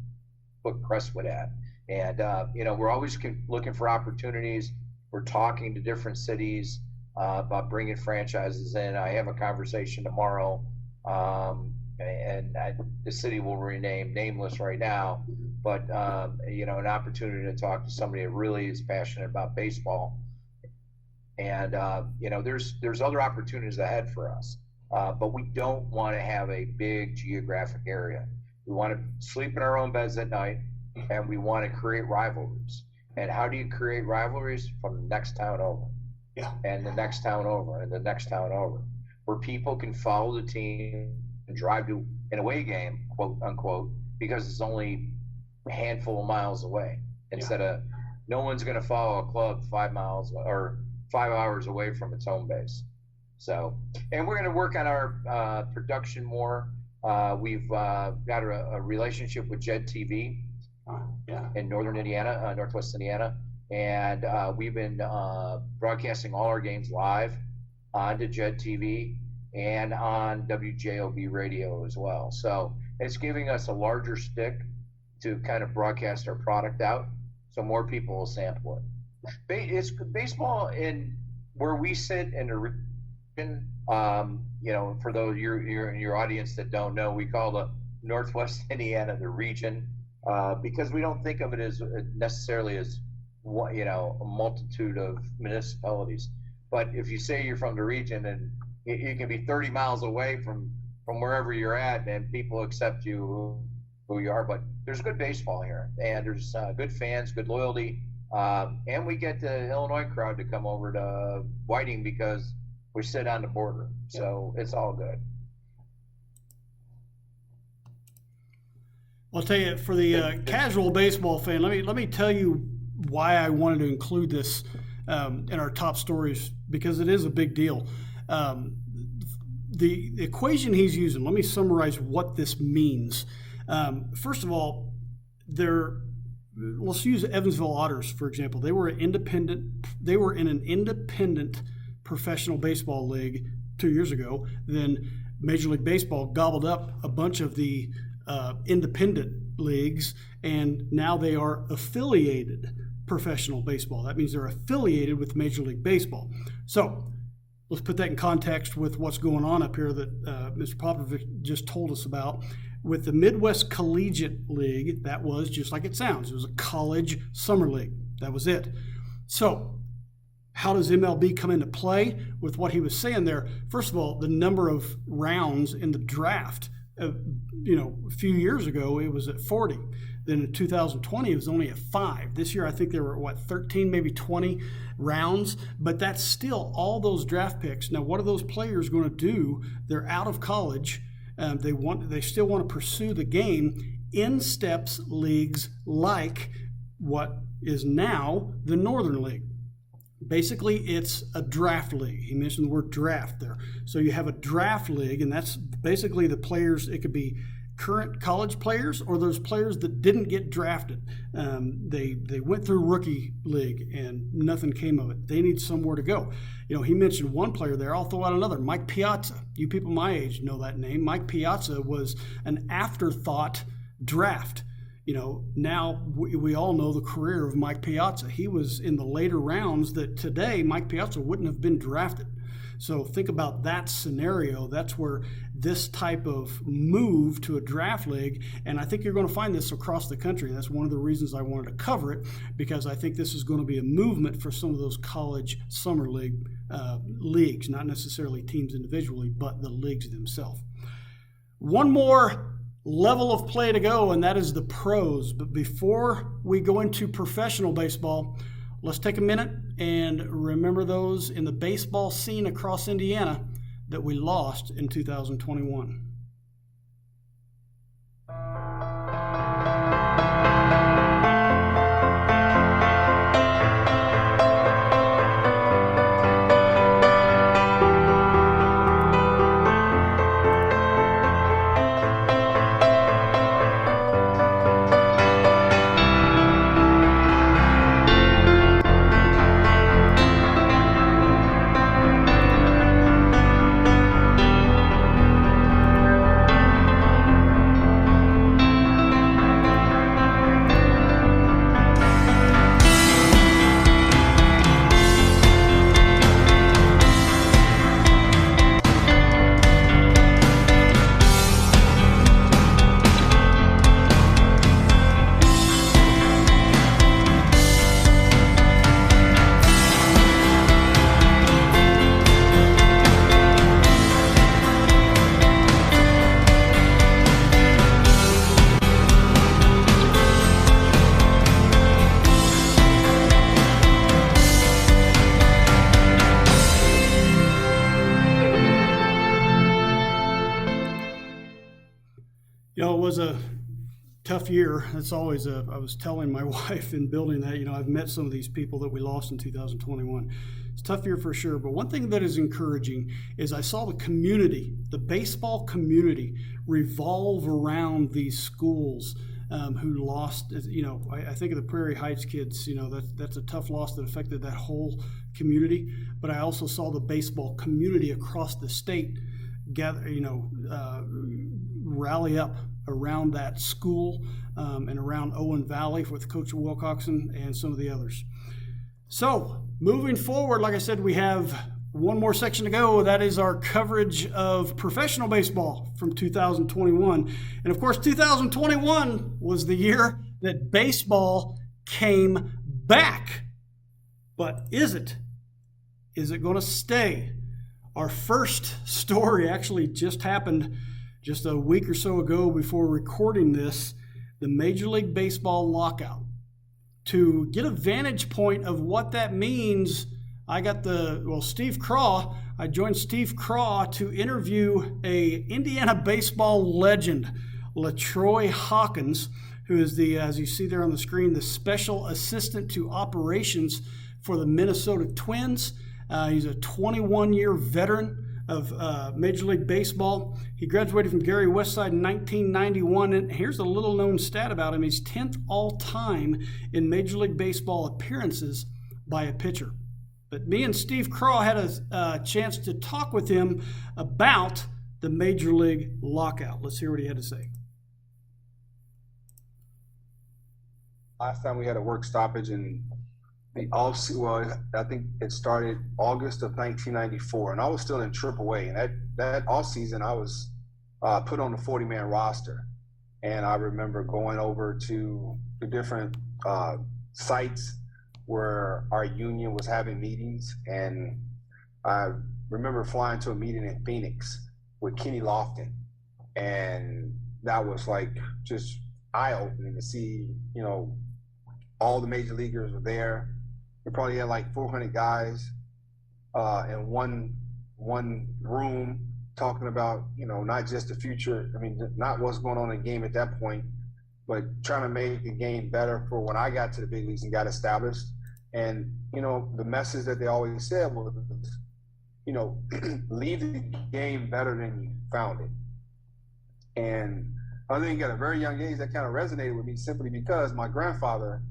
put Crestwood at. And, we're always looking for opportunities. We're talking to different cities about bringing franchises in. I have a conversation tomorrow, and the city will rename, nameless right now, but, an opportunity to talk to somebody that really is passionate about baseball. And, there's other opportunities ahead for us, but we don't want to have a big geographic area. We want to sleep in our own beds at night, and we want to create rivalries. And how do you create rivalries? From the next town over. Yeah. And the next town over, and the next town over, where people can follow the team and drive to an away game, quote unquote, because it's only a handful of miles away. Instead of no one's going to follow a club 5 miles or 5 hours away from its home base. So, and we're going to work on our production more. We've got a relationship with JED TV in northern Indiana, northwest Indiana. And we've been broadcasting all our games live onto JED TV and on WJOB radio as well. So it's giving us a larger stick to kind of broadcast our product out, so more people will sample it. It's baseball in where we sit in the region. For those your audience that don't know, we call the Northwest Indiana the region because we don't think of it as necessarily as a multitude of municipalities. But if you say you're from the region and you can be 30 miles away from wherever you're at and people accept you who you are, but there's good baseball here and there's good fans, good loyalty, and we get the Illinois crowd to come over to Whiting because we sit on the border. So it's all good. I'll tell you, for the casual baseball fan, let me tell you why I wanted to include this in our top stories, because it is a big deal. The equation he's using, let me summarize what this means. First of all, let's use Evansville Otters, for example. They were in an independent professional baseball league 2 years ago. Then Major League Baseball gobbled up a bunch of the independent leagues, and now they are affiliated professional baseball. That means they're affiliated with Major League Baseball. So let's put that in context with what's going on up here that Mr. Popravak just told us about. With the Midwest Collegiate League, that was just like it sounds. It was a college summer league. That was it. So how does MLB come into play with what he was saying there? First of all, the number of rounds in the draft. A few years ago, it was at 40. Then in 2020, it was only at 5. This year, I think there were, 13, maybe 20 rounds. But that's still all those draft picks. Now, what are those players going to do? They're out of college. They still want to pursue the game in steps leagues like what is now the Northern League. Basically, it's a draft league. He mentioned the word draft there. So you have a draft league, and that's basically the players. It could be current college players or those players that didn't get drafted. They went through rookie league and nothing came of it. They need somewhere to go. He mentioned one player there. I'll throw out another, Mike Piazza. You people my age know that name. Mike Piazza was an afterthought draft. Now we all know the career of Mike Piazza. He was in the later rounds that today Mike Piazza wouldn't have been drafted. So think about that scenario. That's where this type of move to a draft league, and I think you're going to find this across the country. That's one of the reasons I wanted to cover it, because I think this is going to be a movement for some of those college summer league leagues, not necessarily teams individually, but the leagues themselves. One more level of play to go, and that is the pros. But before we go into professional baseball, let's take a minute and remember those in the baseball scene across Indiana that we lost in 2021. It was a tough year. That's always I was telling my wife in building that, I've met some of these people that we lost in 2021. It's a tough year for sure. But one thing that is encouraging is I saw the community, the baseball community, revolve around these schools who lost. I think of the Prairie Heights kids. That's a tough loss that affected that whole community. But I also saw the baseball community across the state gather, rally up around that school and around Owen Valley with Coach Wilcoxon and some of the others. So moving forward, like I said, we have one more section to go. That is our coverage of professional baseball from 2021. And of course, 2021 was the year that baseball came back. But is it? Is it going to stay? Our first story actually just happened just a week or so ago before recording this, the Major League Baseball lockout. To get a vantage point of what that means, I joined Steve Craw to interview a Indiana baseball legend LaTroy Hawkins, who is the, as you see there on the screen, the special assistant to operations for the Minnesota Twins. He's a 21-year veteran of Major League Baseball. He graduated from Gary Westside in 1991, and here's a little-known stat about him. He's 10th all-time in Major League Baseball appearances by a pitcher. But me and Steve Craw had a chance to talk with him about the Major League Lockout. Let's hear what he had to say. Last time we had a work stoppage in the off-season, well, I think it started August of 1994, and I was still in AAA. And that off-season, I was put on the 40-man roster. And I remember going over to the different sites where our union was having meetings. And I remember flying to a meeting in Phoenix with Kenny Lofton. And that was like just eye-opening to see, you know, all the major leaguers were there. We probably had like 400 guys in one room talking about, you know, not just the future. I mean, not what's going on in the game at that point, but trying to make the game better for when I got to the big leagues and got established. And, you know, the message that they always said was, you know, leave the game better than you found it. And I think at a very young age, that kind of resonated with me simply because my grandfather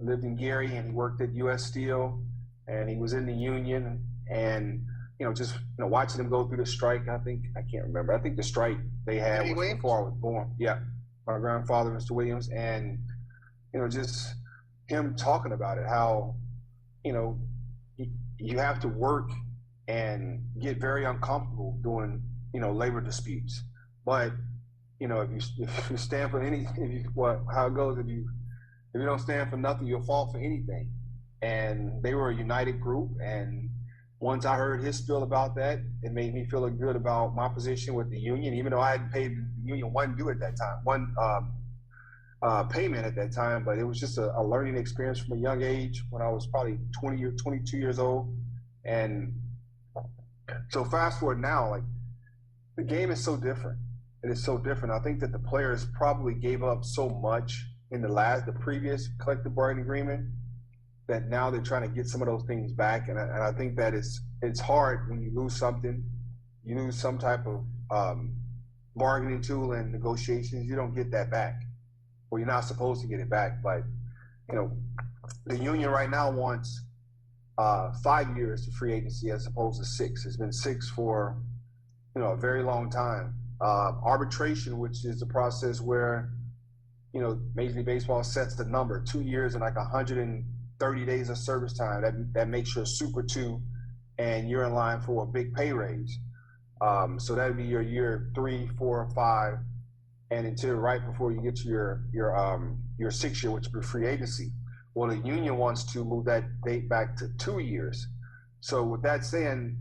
lived in Gary, and he worked at U.S. Steel, and he was in the union. And, you know, just, you know, watching him go through the strike, I can't remember. I think the strike they had was before I was born. Yeah, my grandfather, Mr. Williams. And, you know, just him talking about it, how, you know, you have to work and get very uncomfortable doing, you know, labor disputes. But, you know, if you stand for how it goes, if you don't stand for nothing, you'll fall for anything. And they were a united group. And once I heard his spiel about that, it made me feel good about my position with the union, even though I hadn't paid the union one due at that time, one payment at that time. But it was just a learning experience from a young age when I was probably 22 years old. And so fast forward now, like, the game is so different. It is so different. I think that the players probably gave up so much in the previous collective bargaining agreement that now they're trying to get some of those things back. And I think that it's hard when you lose something, you lose some type of bargaining tool and negotiations, you don't get that back. Well, you're not supposed to get it back. But, you know, the union right now wants 5 years to free agency as opposed to 6. It's been 6 for, you know, a very long time. Arbitration, which is the process where, you know, Major League Baseball sets the number, 2 years and like 130 days of service time. That makes you a Super 2, and you're in line for a big pay raise. So that'd be your year 3, 4, 5, and until right before you get to your 6th year, which would be free agency. Well, the union wants to move that date back to 2 years. So with that saying,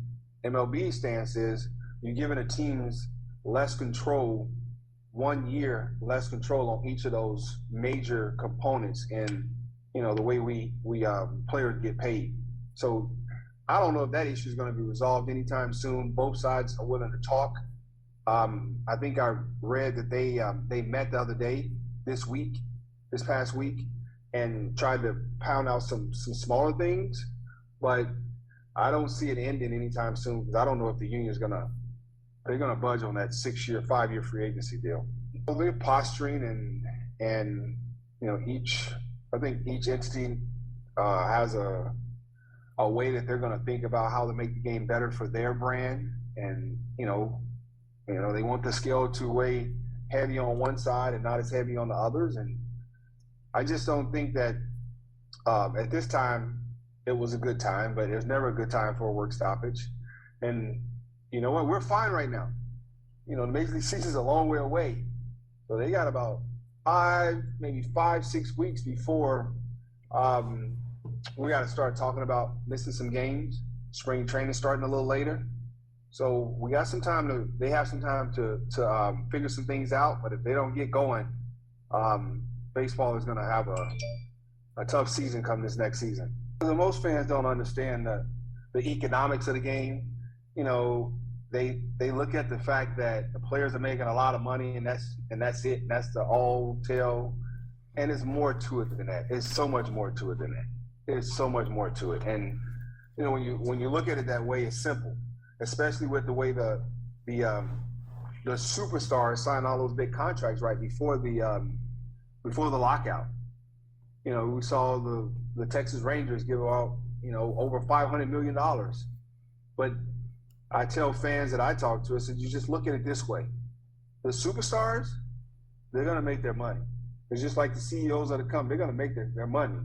MLB stance is you're giving the teams less control, 1 year less control on each of those major components in, you know, the way we players get paid. So I don't know if that issue is going to be resolved anytime soon. Both sides are willing to talk. I think I read that they met the other day, this past week, and tried to pound out some smaller things, but I don't see it ending anytime soon because I don't know if the union is they're gonna budge on that 6-year, 5-year free agency deal. They're posturing and you know, I think each entity has a way that they're gonna think about how to make the game better for their brand. And you know, they want the scale to weigh heavy on one side and not as heavy on the others. And I just don't think that at this time it was a good time, but there's never a good time for a work stoppage. And you know what? We're fine right now. You know, the Major League season's a long way away. So they got about 5-6 weeks before we got to start talking about missing some games. Spring training starting a little later. So we got some time they have some time to figure some things out. But if they don't get going, baseball is going to have a tough season come this next season. Most fans don't understand the economics of the game. You know, they look at the fact that the players are making a lot of money, and that's it. And that's the all tell. And there's more to it than that. It's so much more to it than that. There's so much more to it. And you know, when you look at it that way, it's simple. Especially with the way the superstars sign all those big contracts right before the lockout. You know, we saw the Texas Rangers give out, you know, over $500 million. But I tell fans that I talk to, I said, you just look at it this way. The superstars, they're going to make their money. It's just like the CEOs of the company, they're going to make their money.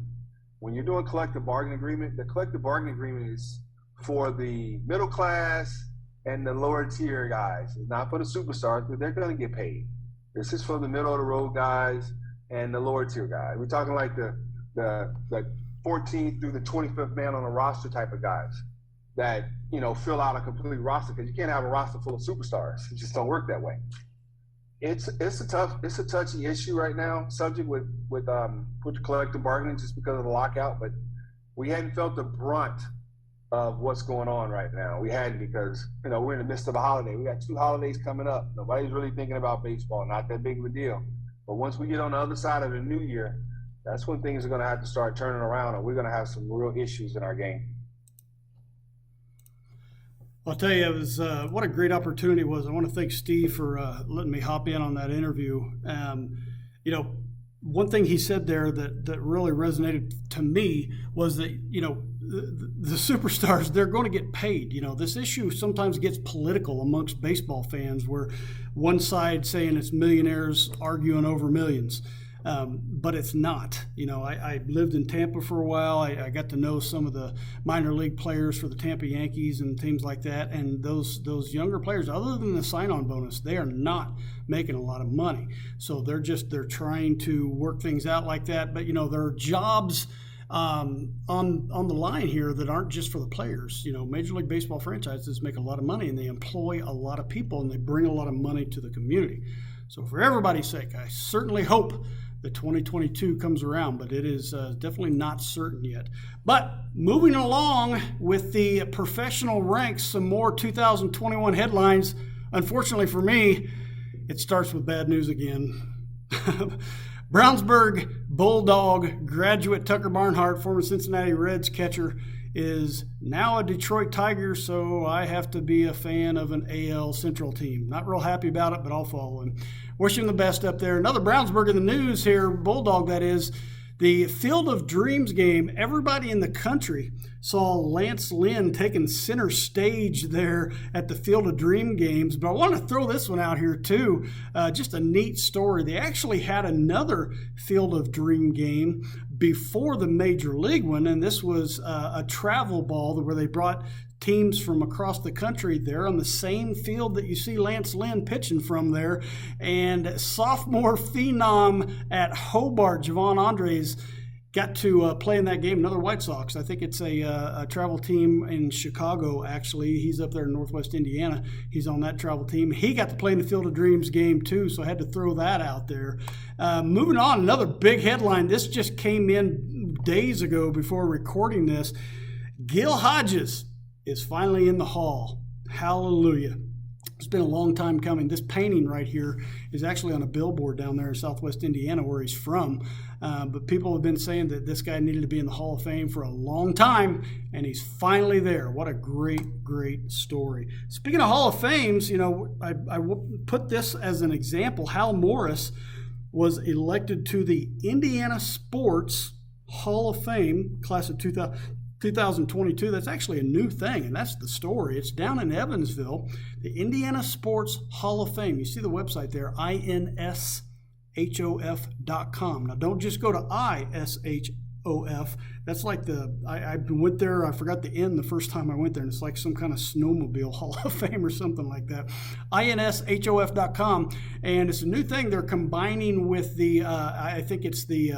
When you're doing collective bargaining agreement, the collective bargaining agreement is for the middle class and the lower tier guys. It's not for the superstars, but they're going to get paid. This is for the middle of the road guys and the lower tier guys. We're talking like the 14th through the 25th man on a roster type of guys that, you know, fill out a complete roster, because you can't have a roster full of superstars. It just don't work that way. It's a touchy issue right now, subject with collective bargaining, just because of the lockout. But we hadn't felt the brunt of what's going on right now. We hadn't, because, you know, we're in the midst of a holiday. We got 2 holidays coming up. Nobody's really thinking about baseball. Not that big of a deal. But once we get on the other side of the new year, that's when things are going to have to start turning around, and we're going to have some real issues in our game. I'll tell you, it was what a great opportunity it was. I want to thank Steve for letting me hop in on that interview. You know, one thing he said there that really resonated to me was that, you know, the superstars, they're going to get paid. You know, this issue sometimes gets political amongst baseball fans, where one side saying it's millionaires arguing over millions. But it's not. You know, I lived in Tampa for a while. I got to know some of the minor league players for the Tampa Yankees and teams like that. And those younger players, other than the sign-on bonus, they are not making a lot of money. So they're trying to work things out like that. But, you know, there are jobs on the line here that aren't just for the players. You know, Major League Baseball franchises make a lot of money, and they employ a lot of people, and they bring a lot of money to the community. So for everybody's sake, I certainly hope that 2022 comes around, but it is definitely not certain yet. But moving along with the professional ranks, some more 2021 headlines. Unfortunately for me, it starts with bad news again. Brownsburg Bulldog graduate Tucker Barnhart, former Cincinnati Reds catcher, is now a Detroit Tiger, so I have to be a fan of an AL Central team. Not real happy about it, but I'll follow him. Wish him the best up there. Another Brownsburg in the news here, Bulldog that is. The Field of Dreams game, everybody in the country saw Lance Lynn taking center stage there at the Field of Dream games. But I want to throw this one out here too. Just a neat story. They actually had another Field of Dream game before the Major League one, and this was a travel ball where they brought teams from across the country there on the same field that you see Lance Lynn pitching from there. And sophomore phenom at Hobart, Javon Andres, got to play in that game. Another White Sox. I think it's a travel team in Chicago, actually. He's up there in Northwest Indiana. He's on that travel team. He got to play in the Field of Dreams game, too, so I had to throw that out there. Moving on, another big headline. This just came in days ago before recording this. Gil Hodges is finally in the Hall. Hallelujah. It's been a long time coming. This painting right here is actually on a billboard down there in Southwest Indiana where he's from. But people have been saying that this guy needed to be in the Hall of Fame for a long time, and he's finally there. What a great, great story. Speaking of Hall of Fames, you know, I put this as an example. Hal Morris was elected to the Indiana Sports Hall of Fame, class of 2022. That's actually a new thing, and that's the story. It's down in Evansville, the Indiana Sports Hall of Fame. You see the website there, INSHOF.com. Now, don't just go to ISHOF. That's like I went there, I forgot the N the first time I went there, and it's like some kind of snowmobile Hall of Fame or something like that. INSHOF.com, and it's a new thing they're combining with the, I think it's the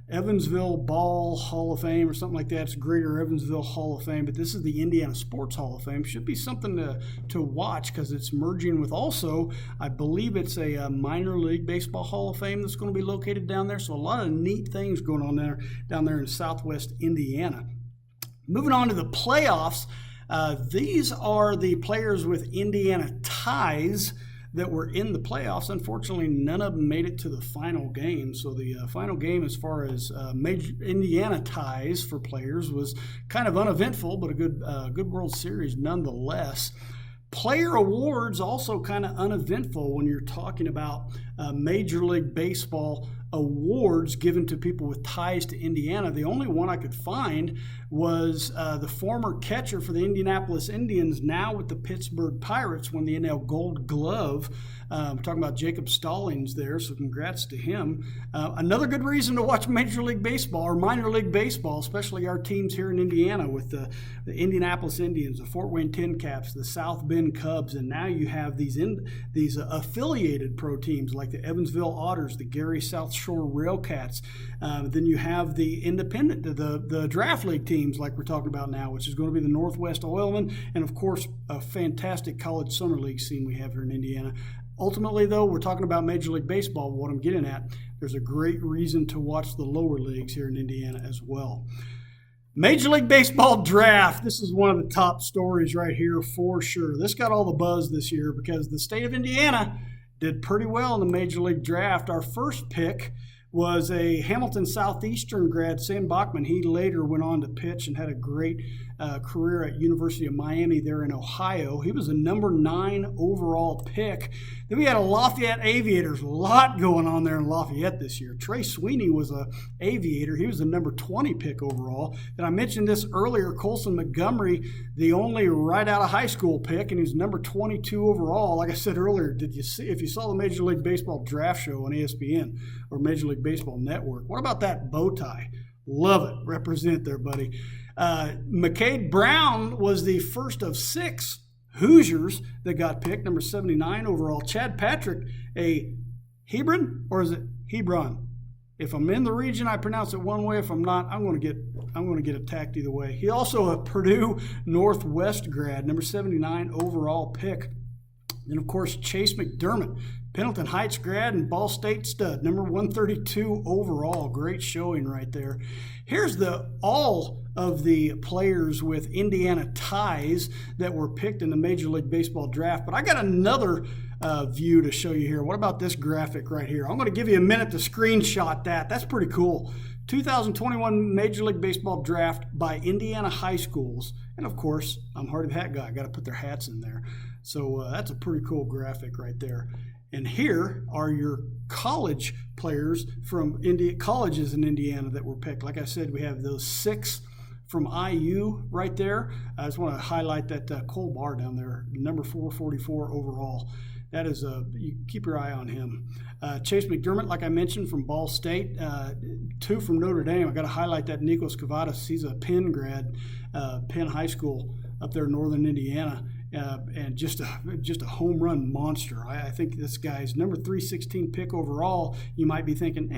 Evansville Ball Hall of Fame or something like that. It's Greater Evansville Hall of Fame, but this is the Indiana Sports Hall of Fame. Should be something to watch because it's merging with also, I believe it's a minor league baseball Hall of Fame that's going to be located down there. So a lot of neat things going on down there in Southwest Indiana. Moving on to the playoffs. These are the players with Indiana ties that were in the playoffs. Unfortunately, none of them made it to the final game. So the final game, as far as major Indiana ties for players, was kind of uneventful, but a good World Series nonetheless. Player awards also kind of uneventful when you're talking about Major League Baseball awards given to people with ties to Indiana. The only one I could find was the former catcher for the Indianapolis Indians, now with the Pittsburgh Pirates, won the NL Gold Glove. I'm talking about Jacob Stallings there, so congrats to him. Another good reason to watch Major League Baseball or minor league baseball, especially our teams here in Indiana with the Indianapolis Indians, the Fort Wayne Tin Caps, the South Bend Cubs, and now you have these affiliated pro teams like the Evansville Otters, the Gary South Shore Railcats. Then you have the independent, the draft league teams like we're talking about now, which is going to be the Northwest Oilmen, and of course a fantastic college summer league scene we have here in Indiana. Ultimately, though, we're talking about Major League Baseball. What I'm getting at, there's a great reason to watch the lower leagues here in Indiana as well. Major League Baseball draft. This is one of the top stories right here for sure. This got all the buzz this year because the state of Indiana did pretty well in the Major League draft. Our first pick was a Hamilton Southeastern grad, Sam Bachman. He later went on to pitch and had a great career at University of Miami there in Ohio. He was a number 9 overall pick. Then we had a Lafayette Aviators. A lot going on there in Lafayette this year. Trey Sweeney was a Aviator. He was the number 20 pick overall. And I mentioned this earlier, Colson Montgomery, the only right out of high school pick, and he's number 22 overall. Like I said earlier, if you saw the Major League Baseball draft show on ESPN or Major League Baseball Network, what about that bow tie? Love it. Represent there, buddy. McCade Brown was the first of 6 Hoosiers that got picked, number 79 overall. Chad Patrick, a Hebron, or is it Hebron? If I'm in the region, I pronounce it one way. If I'm not, I'm going to get attacked either way. He also a Purdue Northwest grad, number 79 overall pick. And of course, Chase McDermott, Pendleton Heights grad and Ball State stud, number 132 overall. Great showing right there. Here's all of the players with Indiana ties that were picked in the Major League Baseball draft. But I got another view to show you here. What about this graphic right here? I'm going to give you a minute to screenshot that. That's pretty cool. 2021 Major League Baseball draft by Indiana high schools. And of course, I'm Hardy the Hat Guy. I got to put their hats in there. So that's a pretty cool graphic right there. And here are your college players from colleges in Indiana that were picked. Like I said, we have those 6 from IU right there. I just want to highlight that Cole Barr down there, number 444 overall. That is you keep your eye on him. Chase McDermott, like I mentioned, from Ball State. 2 from Notre Dame. I got to highlight that Nikos Kavadas. He's a Penn grad, Penn High School up there in northern Indiana. And just a home run monster. I think this guy's number 316 pick overall. You might be thinking,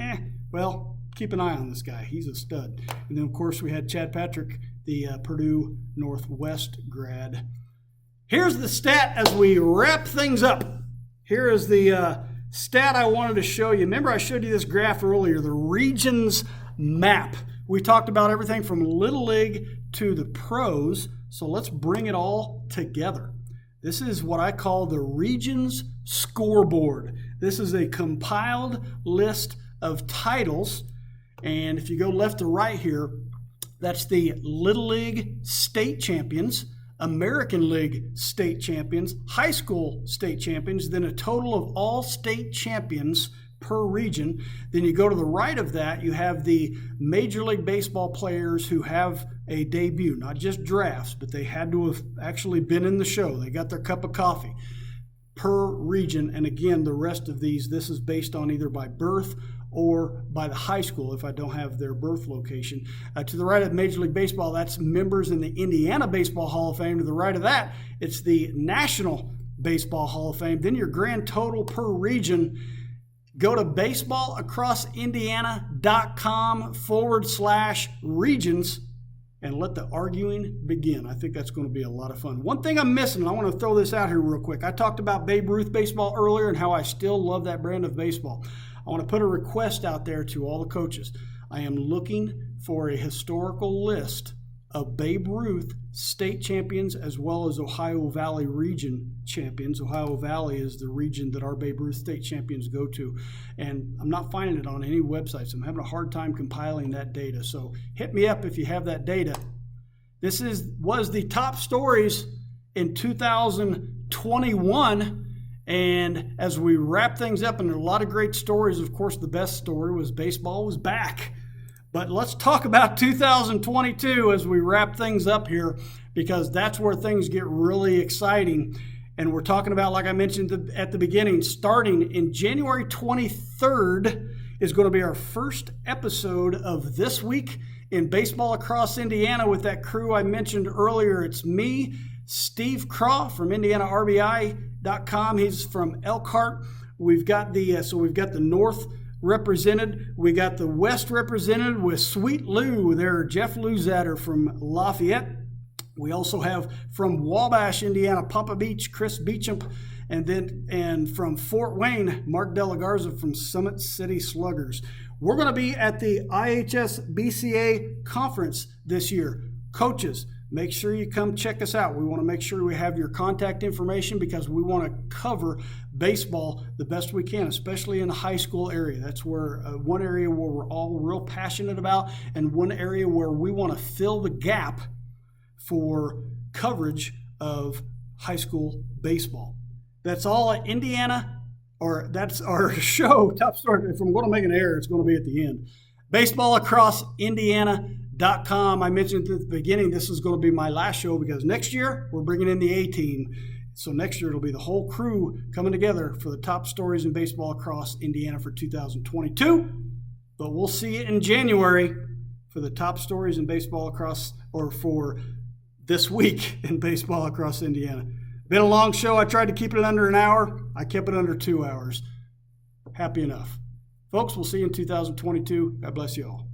well, keep an eye on this guy. He's a stud. And then, of course, we had Chad Patrick, the Purdue Northwest grad. Here's the stat as we wrap things up. Here is the stat I wanted to show you. Remember, I showed you this graph earlier, the regions map. We talked about everything from Little League to the pros. So let's bring it all together. This is what I call the regions scoreboard. This is a compiled list of titles. And if you go left to right here, that's the Little League state champions, American League state champions, high school state champions, then a total of all state champions per region. Then you go to the right of that, you have the Major League Baseball players who have a debut, not just drafts, but they had to have actually been in the show. They got their cup of coffee per region. And again, the rest of these, this is based on either by birth or by the high school if I don't have their birth location. To the right of Major League Baseball, that's members in the Indiana Baseball Hall of Fame. To the right of that, it's the National Baseball Hall of Fame. Then your grand total per region. Go to baseballacrossindiana.com/regions and let the arguing begin. I think that's going to be a lot of fun. One thing I'm missing, and I want to throw this out here real quick. I talked about Babe Ruth baseball earlier and how I still love that brand of baseball. I want to put a request out there to all the coaches. I am looking for a historical list of Babe Ruth State champions as well as Ohio Valley region champions. Ohio Valley is the region that our Babe Ruth State champions go to. And I'm not finding it on any websites. I'm having a hard time compiling that data. So hit me up if you have that data. This was the top stories in 2021. And as we wrap things up, and there are a lot of great stories, of course, the best story was baseball was back. But let's talk about 2022 as we wrap things up here, because that's where things get really exciting. And we're talking about, like I mentioned at the beginning, starting in January 23rd is going to be our first episode of This Week in Baseball Across Indiana with that crew I mentioned earlier. It's me, Steve Craw from IndianaRBI.com. He's from Elkhart. We've got the North represented. We got the West represented with Sweet Lou there, Jeff Luzatter from Lafayette. We also have from Wabash, Indiana, Papa Beach, Chris Beecham, and from Fort Wayne, Mark De La Garza from Summit City Sluggers. We're going to be at the IHS BCA conference this year. Coaches, make sure you come check us out. We want to make sure we have your contact information because we want to cover baseball the best we can, especially in the high school area. That's where one area where we're all real passionate about, and one area where we want to fill the gap for coverage of high school baseball. That's all at Indiana, or that's our show. Top story. If I'm going to make an error, it's going to be at the end. BaseballAcrossIndiana.com. I mentioned at the beginning, this is going to be my last show because next year we're bringing in the A-team. So next year it'll be the whole crew coming together for the top stories in baseball across Indiana for 2022. But we'll see you in January for the top stories in baseball across, or for This Week in Baseball Across Indiana. Been a long show. I tried to keep it under an hour. I kept it under 2 hours. Happy enough. Folks, we'll see you in 2022. God bless you all.